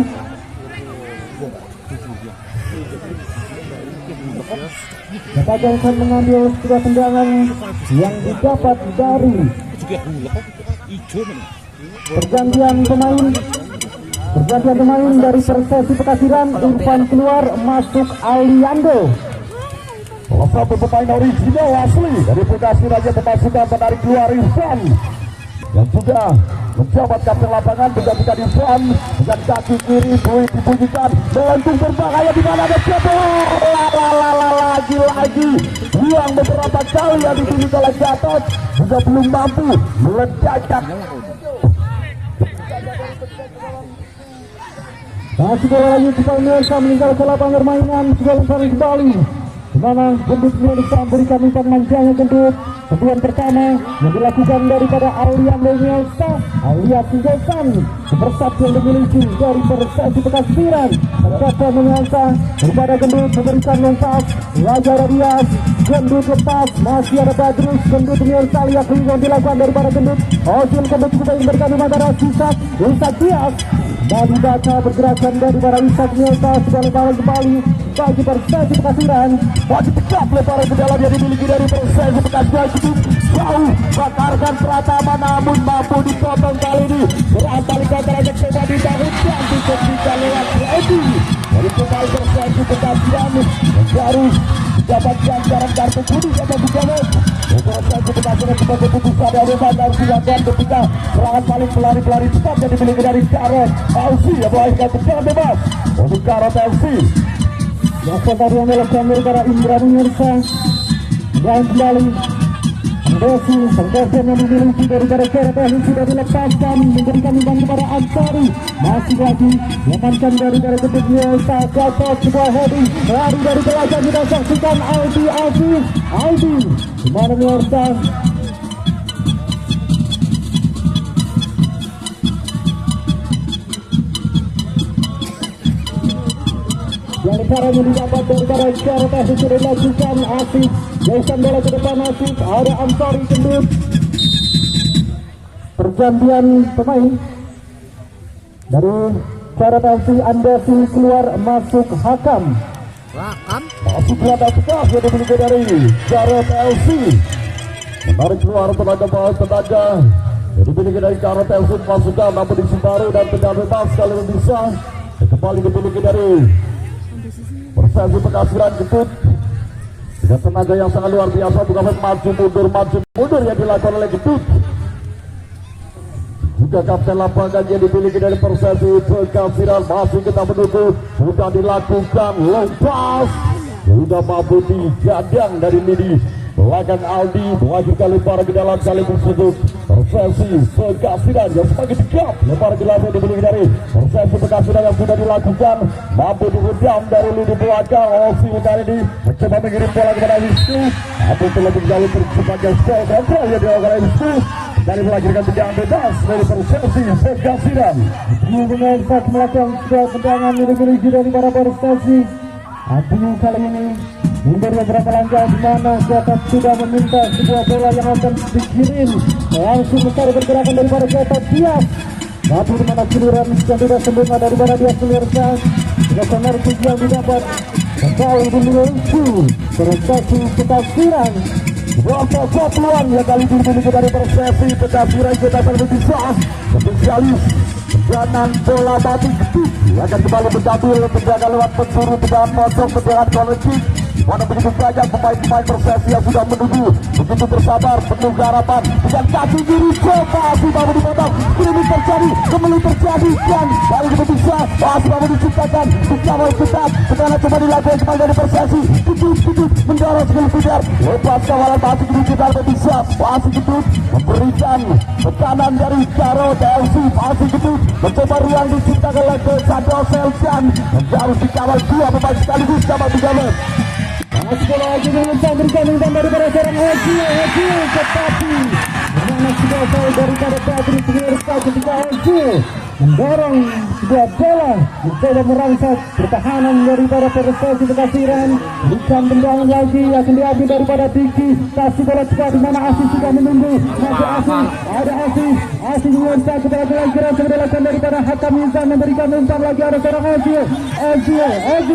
Dapat akan mengambil sebuah tendangan yang didapat dari pergantian pemain dari Persekutuan Siram. Irfan keluar masuk Aliando. Salah satu pemain original asli dari Bekasi Raja Pemasukan menarik keluar Irfan yang sudah menjabat kapten lapangan menggantikan Irfan dengan kaki kiri dibunyikan melentung berbahaya di mana ada lagi buang beberapa kali yang ditunjuk oleh Gatot juga belum mampu meledakkan. Masih bola lagi supaya Mirsa meninggalkan lapangan permainan juga lemparan kembali di mana Gendut Mirsa memberikan umpan manjanya Gendut. Kemudian pertama yang dilakukan daripada Aliando Mirsa alias Singosan bersatu yang dimiliki dari Persekutuan Siram. Kata Mirsa daripada Gendut memberikan lompat Raja Radias. Gendut lepas masih ada Badrus. Gendut Mirsa lihat yang dilakukan daripada Gendut. Osil Gendut juga memberikan umpan darah Isak Dias dan dibaca pergerakan daripada Isak Mirsa sudah lemparan kembali bagi Persekutuan Siram. Bagi tegap lemparan ke dalam yang dimiliki dari Persekutuan Siram cukup jauh bakarkan Pratama namun mampu dipotong kali ini berantai kontranya coba didahulukan ketika lewat Edi dari pemain Persekutuan Siram yang baru mendapatkan jarak kartu kuning atau bukan Persekutuan Siram sebagai keputusan yang memang harus dilakukan ketika serangan paling pelari cepat yang dimiliki dari Jarod LC yang melahirkan tendangan bebas untuk Jarod LC. Biasa tadi yang melakukan daripada Indra Mirsa. Dan kembali Desi, penggeser yang dimiliki daripada Kereta ini sudah dilepaskan, memberikan umpan kepada Ansari. Masih lagi diamankan daripada Ketut Mirsa, dapat sebuah heading lari dari belakang. Kita saksikan Aldi di mana Mirsa yang caranya didapat daripada Kereta itu sudah dilakukan. Asif jauhkan bola ke depan. Asif, ada Ansari kendut. Pergantian pemain dari Kereta FC. Andasi keluar, masuk Hakam. Masuk keluar tegas yang dimiliki dari Kereta FC. Menarik keluar tenaga yang dimiliki dari Kereta FC. Masukkan namun disimbaru dan tendangan bebas kalau bisa. Kembali dimiliki dari Persesi Pekasiran Ketut dengan tenaga yang sangat luar biasa, bukan maju mundur yang dilakukan oleh Ketut. Juga kapten lapangan yang dimiliki dari Persesi Pekasiran masih kita menunggu, sudah dilakukan lepas, sudah mampu digadang dari lini belakang. Aldi mengajukan lemparan ke dalam kali tersebut. Persesi Pekasiran yang semakin dekat, lemparan gelas yang dimiliki dari Persesi Pekasiran yang sudah dilakukan, mampu diredam dari lini belakang. Osi kali ini mencoba mengirim bola kepada Wisnu, mampu telah menjalin sepanjang skor kontrol yang dilakukan oleh Wisnu dari melahirkan tendangan bebas dari Persesi Pekasiran. Dengan saat melakukan sebuah tendangan dimiliki dari para Persesi. Artinya kali ini mundur beberapa langkah di mana Jatat sudah meminta sebuah bola yang akan dikirim langsung mencari pergerakan daripada Jatat Dias. Tapi di mana keliran yang tidak sempurna daripada Dias Mirsa. Dengan energi yang didapat kembali dimiliki Persesi Pekasiran. Berapa peluang yang kali ini dimiliki dari Persesi Pekasiran. Kita sangat bisa spesialis tendangan bola mati Ketut akan kembali mengambil tendangan lewat penjuru, tendangan pojok, tendangan kolektif. Mana begitu banyak pemain-pemain Persesi yang sudah menunggu begitu bersabar, penuh harapan dengan kaki kiri coba masih mampu dipotong. Ini terjadi, kembali terjadi dan kali ini bisa masih mampu diciptakan dikawal ketat. Sekarang coba dilakukan kembali dari Persesi. Ketut mendorong sekali kejar, lepas kawalan masih kita bisa masih Ketut memberikan tekanan dari Karo TFC. Masih Ketut mencoba ruang diciptakan oleh Sado Seljan dan harus dikawal dua pemain sekaligus sama 3 menit. Masih bola lagi bisa berikan umpan daripada seorang Haji tetapi karena sudah saya daripada Patrick Mirsa ketika Haji mendorong sebuah bola mencoba merangsek pertahanan daripada Persesi Pekasiran. Bukan tendangan lagi akan diambil daripada Diki, kasih bola cepat di mana Asih sudah menunggu. Masih Asih, ada Asih Mirsa kepada kira dilakukan daripada Hakam Mirsa memberikan umpan lagi ada seorang Azil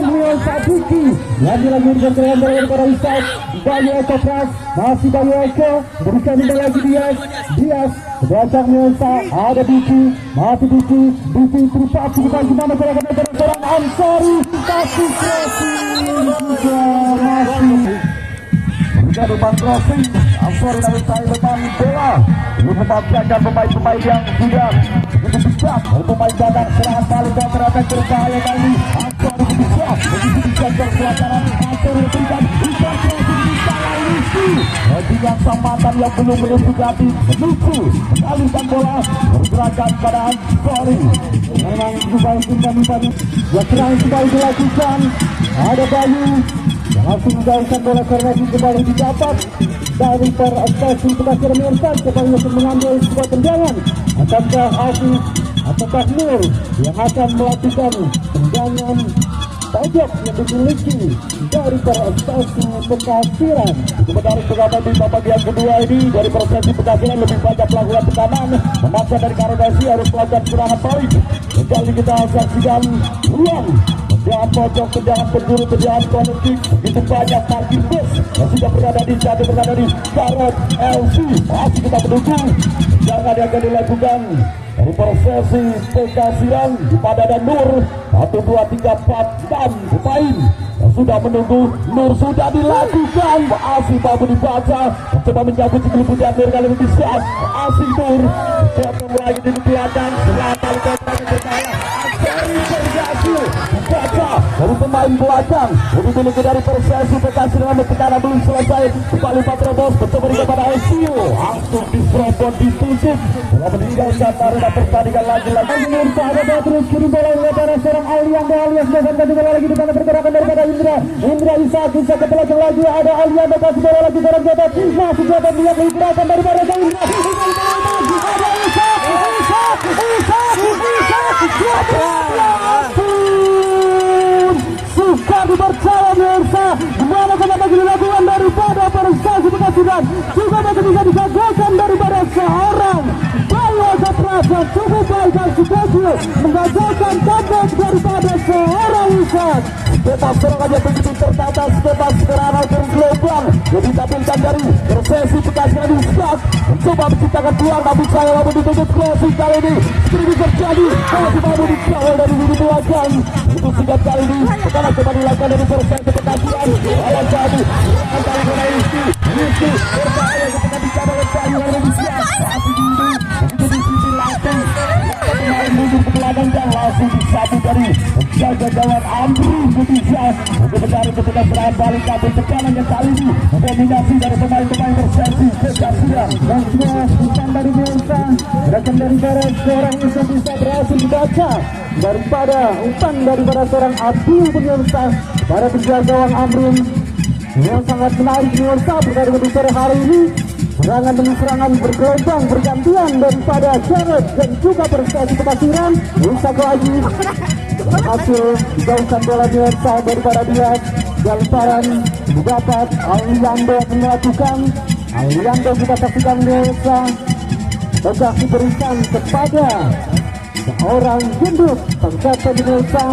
Mirsa Diki yang dilakukan daripada Ustaz Bayu Eko Pras. Masih Bayu Eko berikan umpan lagi Dias belakang Mirsa ada Diki, masih Diki terpaksa bukan gimana gerakan dari seorang Ansari, tapi crossing juga masih menjadi umpan crossing. Ansari dari saya depan bola ini memanfaatkan pemain-pemain yang sudah begitu bijak. Pemain datang serangan balik dan terhadap berbahaya kali Ansari bisa begitu bijak berpelajaran. Ansari berikan umpan crossing di salah Rizky dengan sambatan yang belum menentu hati menuju mengalihkan bola pergerakan pada Ansari. Memang juga umpan yang terakhir kembali dilakukan ada Bayu yang langsung menjauhkan bola karena kembali didapat dari Persesi Pekasiran Mirsa. Kembali untuk mengambil sebuah tendangan. Akankah Hafiz ataukah Nur yang akan melakukan tendangan pojok yang dimiliki dari Persesi Pekasiran. Sementara pergerakan di bagian kedua ini dari Persesi Pekasiran lebih banyak melakukan tekanan, memaksa dari Karodasi harus melakukan serangan balik. Kembali kita saksikan ruang tendangan pojok, tendangan penjuru, tendangan kolektif. Begitu banyak parkir bus yang sudah berada di jatuh berada di Karot LC. Masih kita menunggu jangan yang akan dilakukan dari Persesi Pekasiran kepada dan Nur 1, 2, 3, 4, 6 pemain yang sudah menunggu. Nur sudah dilakukan, Asih mampu dibaca mencoba mencabut sikil putih Nur kali ini bisa Asih Nur potong lagi di belakang selatan kota berbahaya. Ansari berhasil dibaca dari pemain belakang lebih dimiliki dari Persesi Bekasi dengan tekanan belum selesai. Kembali Patrobos mencoba kepada Osio, langsung diserobot ditutup telah meninggalkan arena pertandingan lagi-lagi. Pemirsa ada terus kiri bola kepada seorang Aliando alias Devan, kasih bola lagi di mana pergerakan daripada Indra Isa ke belakang lagi, ada Aliando kasih bola lagi seorang Jota, masih Jota lihat gerakan daripada Indra, ada Isa suka dipercaya pemirsa, dimana kata dilakukan daripada Persesi Bekasi dan juga masih bisa digagalkan daripada seorang Bayu Saprasa. Cukup baik dan berhasil menggagalkan comeback daripada seorang Isak. Bebas serangannya begitu tertata, bebas serangan bergelombang yang ditampilkan dari Persesi Bekasi dan Isak mencoba menciptakan peluang, namun saya mampu ditutup closing kali ini. Seperti terjadi, masih mampu dikawal dari lini belakang. Itu singkat kali ini, sekarang coba dilakukan dari Persesi Bekasi. Lawan satu, antara bola Rizky berbahaya ketika dicapai oleh Bayu Indonesia. Tapi dulu, itu di sisi langsung pemain mundur ke belakang dan langsung disapu dari penjaga gawang Amri Indonesia untuk mencari ketika serangan balik, namun tekanannya kali ini dominasi dari pemain-pemain Persesi Bekasi. Dan semua umpan dari Mirsa, gerakan dari barat seorang Isa bisa berhasil dibaca daripada umpan daripada seorang Abdul pemirsa pada penjaga gawang Amrin yang sangat menarik pemirsa pertandingan di sore hari ini. Serangan demi serangan bergelombang bergantian daripada Jared dan juga Persesi Bekasiran. Rusak lagi hasil dijauhkan bola pemirsa daripada dia. Galeparan didapat Aliando melakukan. Aliando kita saksikan pemirsa, tegak diberikan kepada seorang gendut Persesi Indonesia,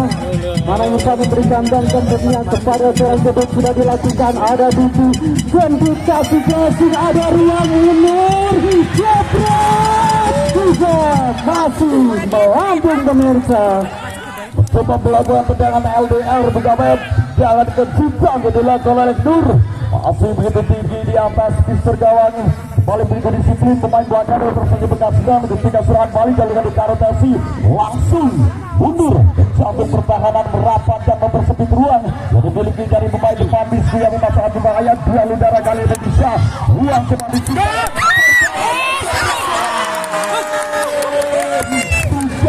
mana yang bisa memberikan dan tentunya kepada seorang gendut sudah dilakukan. Ada Duku gendut kasih passing, ada ruang Munir jebret juga masih melambung pemirsa. Coba melakukan tendangan LDR bersama jangan kejutan yang dilakukan oleh Nur, masih begitu tinggi di atas kister gawang. Kembali berikut disiplin pemain belakang dari Persesi Bekasi dan ketika serangan balik dilakukan di Karotasi langsung mundur, jantung pertahanan merapat dan mempersempit ruang yang dimiliki dari pemain depan Bisku yang memasukkan berbahaya. Dua udara kali ini bisa ruang kembali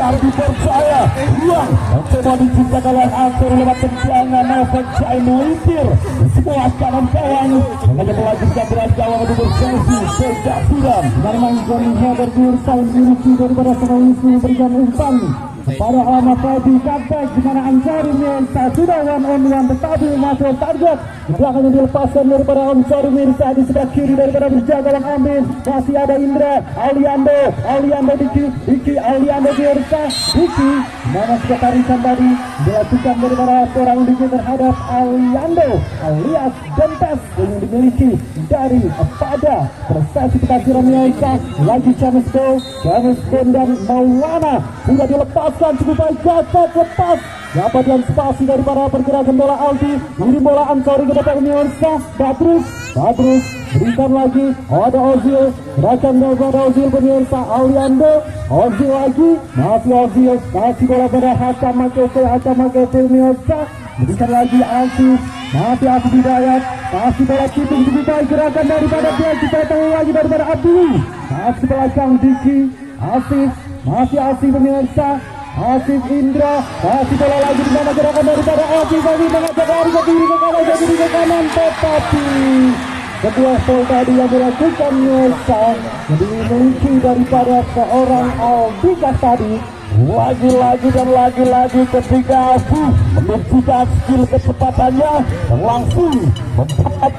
harus dipercaya ruang coba diciptakan oleh Ansor lewat tendangan Novak Jai melintir semua kanan gawang hanya melanjutkan berat gawang untuk Persesi Bekasi dan Marmanzon berbursa memiliki daripada seorang Wisnu memberikan umpan kepada Ahmad Fadi comeback di mana Ansari Mirsa sudah one on one tetapi masuk target di belakang yang dilepaskan daripada Ansari Mirsa di sebelah kiri daripada berjaga gawang Amin. Masih ada Indra Aliando Diki Aliando Mirsa Diki mana sudah tarikan tadi dilakukan daripada seorang Diki terhadap Aliando alias Dentes yang dimiliki dari pada Persesi Bekasi Mirsa. Lagi James Bond dan Maulana sudah dilepaskan cukup baik, Gatot lepas dapat yang spasi daripada pergerakan bola Aldi, ini bola Ansori ke depan Mirsa. Badrus berikan lagi, ada Ozil, gerakan daripada Ozil pemirsa. Aliando Ozil lagi, masih Ozil kasih bola pada Hakam Makete Mirsa, berikan lagi Asif, masih Asif Hidayat kasih bola keeping cukup baik, gerakan daripada dia kita tahu lagi daripada Abdul, kasih belakang Diki Asif, masih Asif pemirsa. Asif Indra kasih bola lagi di mana gerakan daripada Asif lagi mengajak lari ke kiri ke kanan tetapi kedua gol tadi yang dilakukan Mirsa yang dimiliki daripada seorang Albikas tadi lagi-lagi dan lagi-lagi ketika Asif menunjukkan skill kecepatannya dan langsung membuat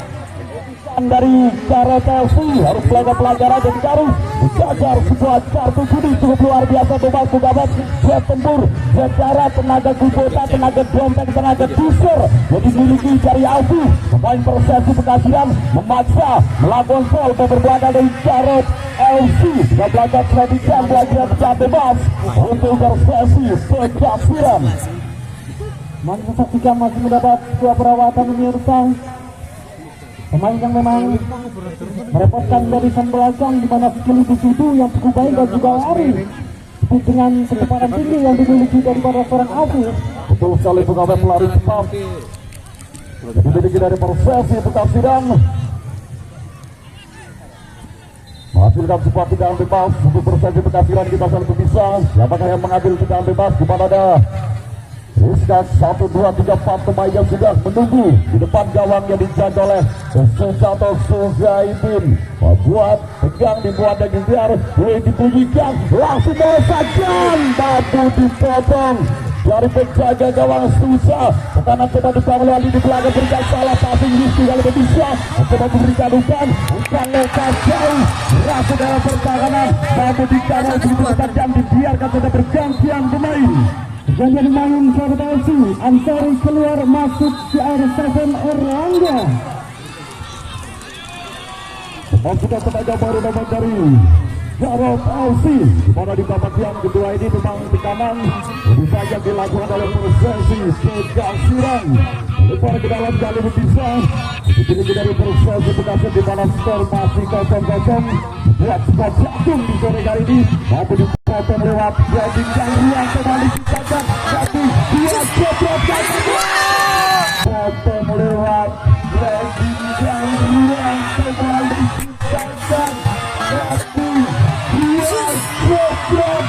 dari Karotasi harus melakukan pelanggaran dan harus menjajar sebuah kartu kuning cukup luar biasa. Membantu dapat jet tempur, jet darat, tenaga kubota, tenaga dompet, tenaga pusher yang dimiliki dari Alfi. Pemain Persesi Bekasi memaksa melakukan gol berbelakang dari Jarod LC dan belakang Kredikan belajar pecah bebas untuk Persesi Bekasi. Masih saksikan masih mendapat sebuah perawatan pemirsa. Pemain yang memang merepotkan dari sang belakang di mana skill itu yang cukup baik dan juga lari dengan kecepatan tinggi yang dimiliki daripada seorang Afif. Betul sekali pegawai pelari cepat. Dimiliki dari Persesi Bekasiran. Menghasilkan sebuah tendangan bebas untuk Persesi Bekasiran. Kita selalu bisa. Siapakah yang mengambil tendangan bebas? Kepada ada Rizka 1, 2, 3, 4 pemain yang sudah menunggu di depan gawang yang dijaga oleh Susato Suzaidin. Membuat tegang, dibuat dan gegar, dibunyikan langsung melesatkan, batu dipotong dari penjaga gawang Susa. Tekanan coba dibangun di belakang, berikan salah passing Rizky kalau bisa coba memberikan umpan lepas jauh, rasa dalam pertahanan, batu dikawal begitu ketat dan dibiarkan saja bergantian pemain. Gantian pemain sahabat LC, Ansari keluar masuk CR7 Erlangga. Sudah tenaga baru dapat dari Jarod LC, di mana di babak yang kedua ini memang tekanan lebih saja dilakukan oleh Persesi Bekasiran. Lebar ke dalam kali bisa dipilih dari Persesi Bekasiran, di mana skor masih 0-0. Buat skor jagung di sore kali ini, mampu dipotong lewat Brady yang ruang kembali dicatat 1, 2, jeprot potong lewat Brady yang ruang kembali dicatat 1, 2, jeprot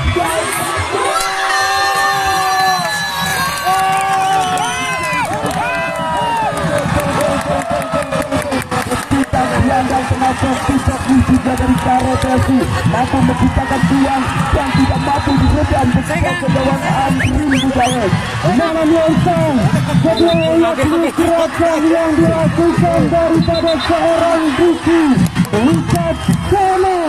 dan penonton tidak juga dari Karotesi mampu menciptakan peluang dan tidak mampu diredam bersama gawang Andri Budawes. Mana Nielsen, kedua gerakan yang dilakukan daripada seorang Diki Richard Sama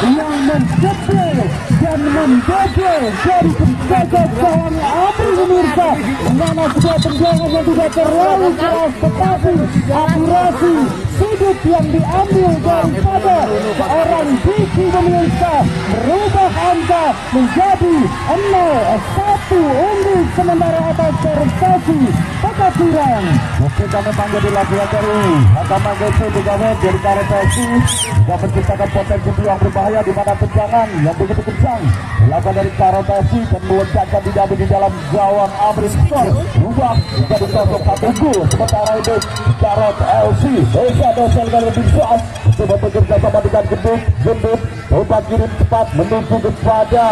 yang menjebol dan membobol dari penjaga gawang Andri pemirsa. Mana sebuah tendangan yang tidak terlalu keras, tetapi akurasi sudut yang diambil daripada seorang Diki pemirsa merubah angka menjadi 0-1 unggul sementara atas Persesi Bekasiran. Oke, kami panggil dilakukan dari Hakama GC Begawet dari Karotesi juga menciptakan potensi peluang berbahaya di mana tendangan yang begitu kencang dilakukan dari Karotesi dan meledakkan di dalam gawang Amri skor berubah menjadi 0-1 gol. Sementara itu Jarod LC bisa dosel kali lebih kuat coba bekerja sama dengan gendut coba kirim cepat menuju kepada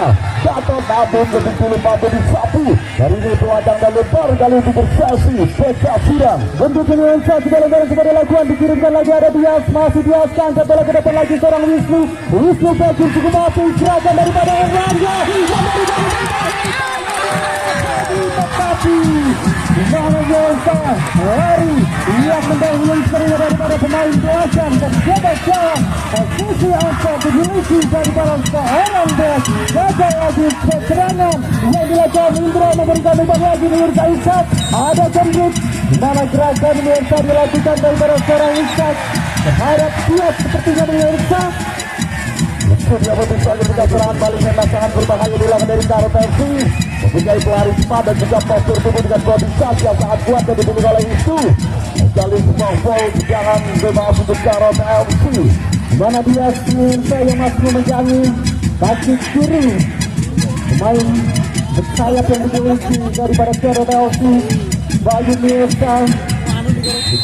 Gatot, namun lebih dulu mampu disapu dari ini peladang dan lebar kali ini Persesi Bekasiran. Untuk pemirsa segala-galanya sudah dilakukan, dikirimkan lagi ada Dias, masih Dias angkat bola ke depan lagi seorang Wisnu bagi cukup mati gerakan daripada Erlangga tetapi dimana Yelsa lari yang mendahului seringnya daripada pemain belakang dan jabat jauh posisi angkat dimiliki daripada seorang bek. Gagal lagi serangan yang dilakukan Indra memberikan umpan lagi Mirza Ishak, ada jembut dimana gerakan Mirza dilakukan daripada seorang Ishak terhadap Dias sepertinya Mirza. Dia bisa ketika serangan baliknya sangat berbahaya dilakukan dari Karotesi, mempunyai pelari cepat dan juga postur tubuh dengan body charge yang sangat kuat dan dimiliki oleh itu. Sekali sebuah foul jangan bebas untuk Karotesi. Mana dia Mirza yang masih memegangi kaki kiri pemain bersayap yang dimiliki daripada Karotesi Bayu Mirza.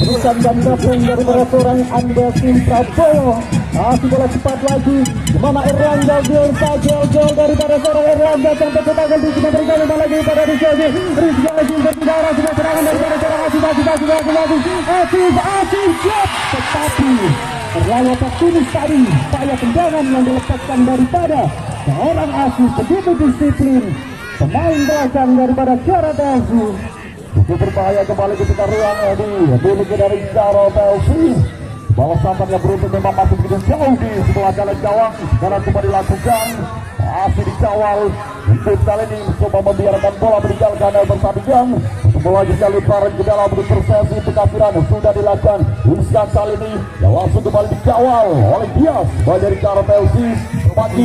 Terusan dan gabung daripada seorang Andesi Prabowo. Masih bola cepat lagi dimana Erlangga Bielsa gol daripada seorang Erlangga sampai ke tangan Rizky memberikan umpan lagi pada Rizky lagi berdarah sudah serangan daripada seorang Asis siap, tetapi Erlangga tertulis tadi upaya tendangan yang dilepaskan daripada seorang Asis begitu disiplin pemain belakang daripada Karotesi. Cukup berbahaya kembali ketika ruang dimiliki dari Karotesi. Bola sampan yang beruntung memang masih begitu jauh di sebelah kanan gawang. Sekarang kembali dilakukan, masih dikawal. Untuk kali ini mencoba membiarkan bola berjalan kanal bersabikan. Untuk bola juga lebaran ke dalam untuk Persesi Bekasiran sudah dilakukan. Wiskan kali ini yang langsung kembali dikawal oleh Dias dari Karotesi. Pagi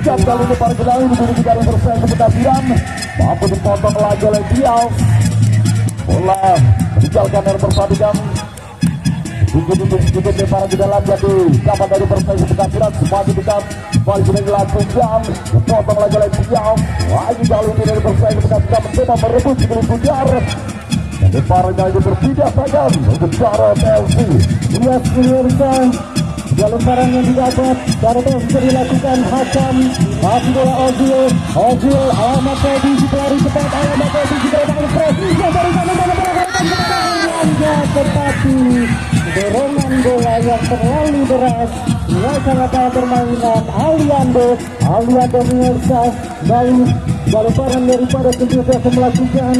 Jam kali ini para gelang dimiliki dari Persesi Bekasiran. Mampu dipotong lagi oleh Dias. Bola berjalan kanal bersabikan. Untuk para di dalam jadi kapan dari Persesi Bekasiran semakin dekat Kembali sudah dilakukan, dipotong lagi oleh Piau. Lagi kali ini dari bersaing kita mencoba merebut Gili Pujar. Dan depannya itu berpindah tajam untuk Jarod FC. Lihat pemirsa, lemparan yang didapat Jarod FC dilakukan hakam. Masih bola Ozil alamat Teddy lari cepat, alamat Teddy digerakkan stres yang dari sana tetapi dorongan bola yang terlalu deras melaksanakan permainan Aliando pemirsa. Baik lemparan daripada Gendut yang melakukan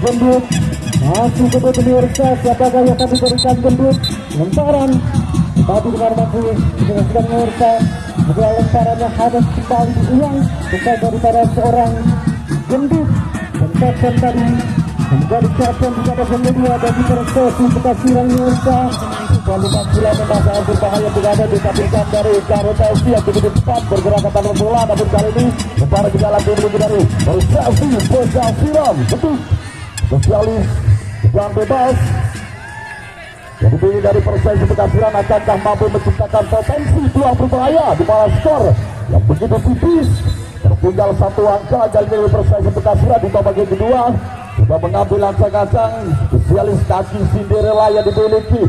Gendut masih Gendut pemirsa, siapakah yang akan diberikan Gendut lemparan tadi dengan mampu dengan sedang pemirsa. Setelah lemparannya harus kembali diulang bukan daripada seorang Gendut dan kapten tadi menjadi kapten di kata kedua bagi prestasi Bekasiran pemirsa. Lalu bola memang berbahaya berada dikabulkan dari Jarod FC yang begitu cepat bergerak ke tangan bola, namun kali ini lemparan di dalam dulu dari Chelsea Bekasiran betul spesialis dan bebas. Jadi ini dari Persija Bekasiran akankah mampu menciptakan potensi peluang berbahaya di mana skor yang begitu tipis tertinggal satu angka. Kali ini Persija Bekasiran di bagian kedua sudah mengambil ancang-ancang spesialis kaki Cinderella yang dimiliki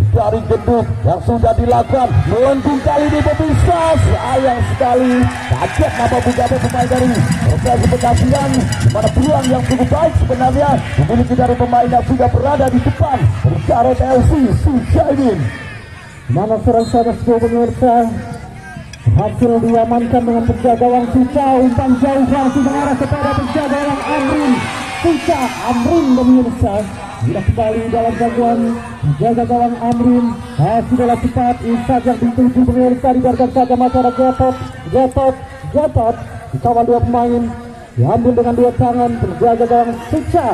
dari Gendut yang sudah dilakukan melengkung kali ini pemirsa. Sayang sekali kaget apa beberapa pemain dari Persija Bekasiran di mana peluang yang cukup baik sebenarnya dimiliki dari pemain yang sudah berada di depan Jarod FC Sujaimin. Mana serang sana pemirsa hasil diamankan dengan penjaga gawang Suca, umpan jauh langsung mengarah kepada penjaga gawang Amrin Suca. Amrin pemirsa sudah kembali dalam gangguan penjaga gawang Amrin. Hasil bola cepat Ishak yang dituju pemirsa dibiarkan saja masyarakat Gatot dikawal dua pemain, diambil dengan dua tangan penjaga gawang Suca.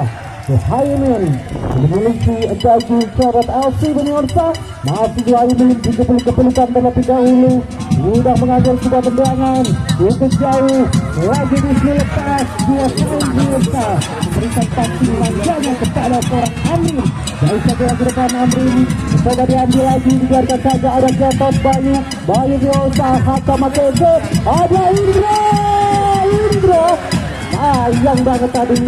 Suhaimin memiliki baju Jarod FC pemirsa. Masih Suhaimin dikepul-kepulkan terlebih dahulu, sudah mengambil sebuah tendangan untuk jauh lagi dilepas dua poin pemirsa, berikan passing lanjanya kepada seorang Amrin. Dari satu lagi depan Amrin coba diambil lagi, dibiarkan saja ada Gatot Bayu Diosa Hakam Makeze, ada Indra sayang banget tadi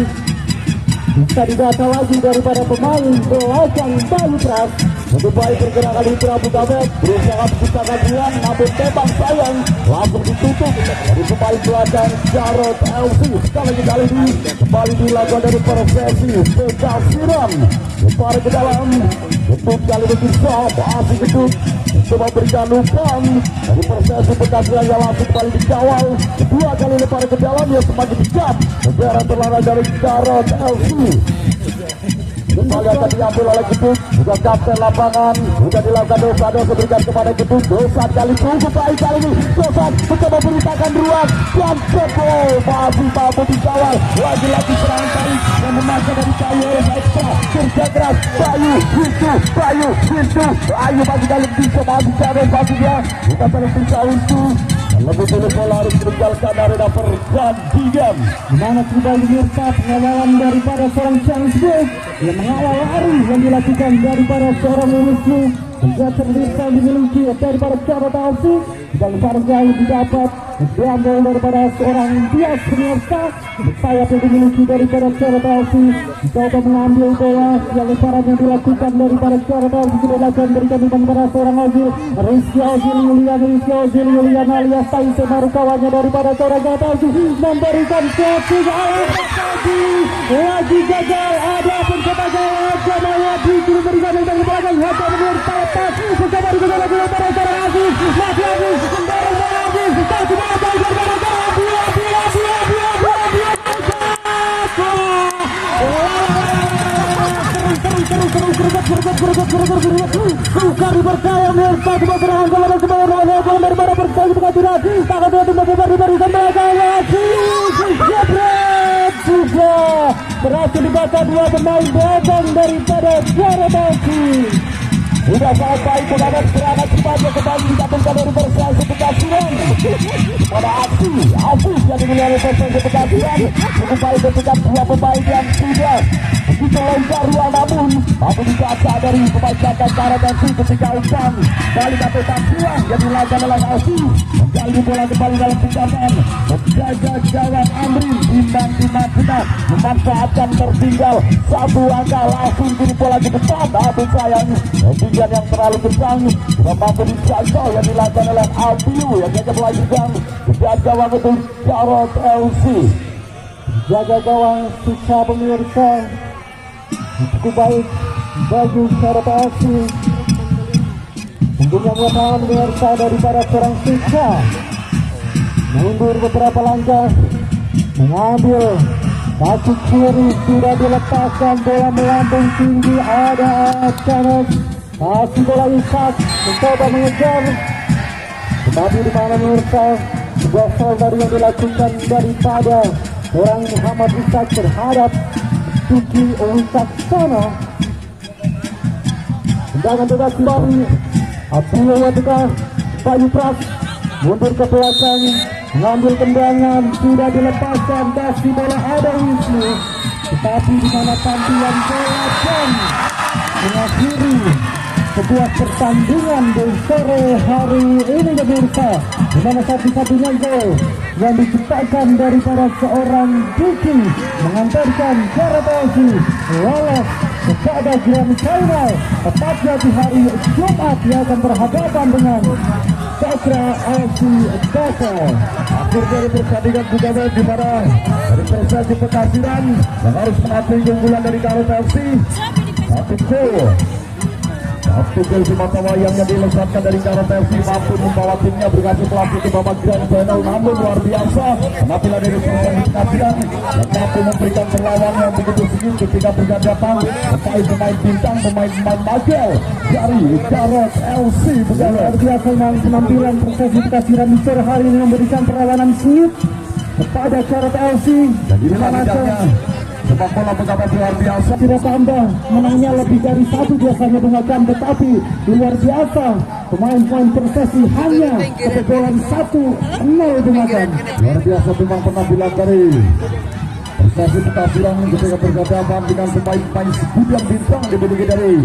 bisa didata lagi daripada pemain belakang Bayu Pras. Untuk baik bergerak kali ini Abu Tabet berusaha menciptakan ruang, namun tembak sayang langsung ditutup dari pemain belakang Jarod FC. Sekali ini kembali dilakukan dari Persija Bekasiran. Lemparan ke dalam untuk kali ini masih Gendut coba berikan umpan dari Persija Bekasiran yang langsung kembali dikawal. Kedua kali lemparan ke dalam yang semakin dekat negara terlarang dari Jarod FC. Kembali akan diambil oleh Gendut, juga kapten lapangan, sudah dilakukan dosa berikan kepada Gendut. Dosa kali tunggu baik kali ini, dosa mencoba beritakan ruang dan jebol masih mampu dikawal. Lagi-lagi serangan kali yang memaksa dari Bayu Ekstra kerja keras Bayu bagi dalam bisa masih Jarod pastinya kita terus bisa untuk lebih dulu bola harus meninggalkan arena pertandingan. Dimana sudah diminta pengawalan daripada seorang Changsburg yang mengawal lari yang dilakukan daripada seorang Wisnu. Juga terlihat dimiliki daripada Jarod FC dan lemparan jauh didapat diambil daripada seorang Dias pemirsa. Sayap yang dimiliki daripada Jarod FC coba mengambil bola yang lemparan yang dilakukan daripada Jarod FC sudah dilakukan berikan kepada seorang Ozil Rizky Ozil Yulian alias Taise baru kawannya daripada seorang Jarod FC memberikan crossing lagi gagal. Ada pun sebagai Jamaya diberikan dari belakang Hatta pemirsa mencoba digunakan lagi daripada seorang Aziz masih Aziz mendorong bola Aziz satu bola bukan dipercaya mirsa sebuah serangan bola dan sebuah bola daripada Persija Bekasiran takkan dia untuk diberikan belakang jebret sudah berhasil dibaca dua pemain belakang daripada Jarod FC. Sudah sangat baik menghadap serangan cepatnya kembali didapatkan dari Persija Bekasiran pada Aziz yang dimiliki oleh Persija Bekasiran. Cukup baik ketika dua pemain yang sudah begitu longgar ruang namun dibaca dari pemain ganda Karet FC ketika umpan balik atau takbiran yang dilakukan oleh FC menggali bola kembali dalam pinjaman menjaga gawang Amrin Bintang Timah memanfaatkan tertinggal satu angka langsung kiri bola ke depan tapi sayang tinggian yang terlalu kencang mampu dijangkau yang dilakukan oleh Albiu yang jaga melanjutkan jaga gawang untuk Karet FC. Jaga gawang sisa pemirsa cukup baik bagi Karet FC. Tentunya mengetahui pemirsa daripada seorang sisa mundur beberapa langkah mengambil kaki kiri sudah dilepaskan bola melambung tinggi ada Karet kasih bola Ishak mencoba mengejar tetapi di mana pemirsa sebuah foul dari yang dilakukan daripada orang Muhammad Ishak terhadap Tuki Wicaksono. Tendangan bebas kembali Abdullah Watika Bayu Pras mundur ke belakang mengambil tendangan sudah dilepaskan kasih bola ada Wisnu tetapi di mana tampilan bola dan mengakhiri sebuah pertandingan di sore hari ini pemirsa di mana satu-satunya gol yang diciptakan daripada seorang Duki mengantarkan Karet FC lolos kepada Grand Final tepatnya di hari Jumat yang akan berhadapan dengan Cakra FC Depok. Akhir dari pertandingan juga di mana dari prestasi Pekasiran yang harus mengatur keunggulan dari Karet FC satu gol di mata wayang yang dilesatkan dari Karet FC mampu membawa timnya berhasil melaju ke babak grand final namun luar biasa penampilan dari Pekasiran yang mampu memberikan perlawanan yang begitu sengit ketika berhadapan pemain bintang pemain magel dari Karet FC. Luar biasa memang penampilan prestasi Pekasiran di sore hari ini memberikan perlawanan sengit kepada Karet FC dan di mana sepak bola berkabar luar biasa. Tidak tambah menangnya lebih dari satu biasanya dengarkan tetapi luar biasa pemain-pemain prestasi hanya kebobolan 1-0 dengarkan. Luar biasa memang penampilan dari prestasi Pekasiran ketika berhadapan dengan pemain-pemain segudang bintang dimiliki dari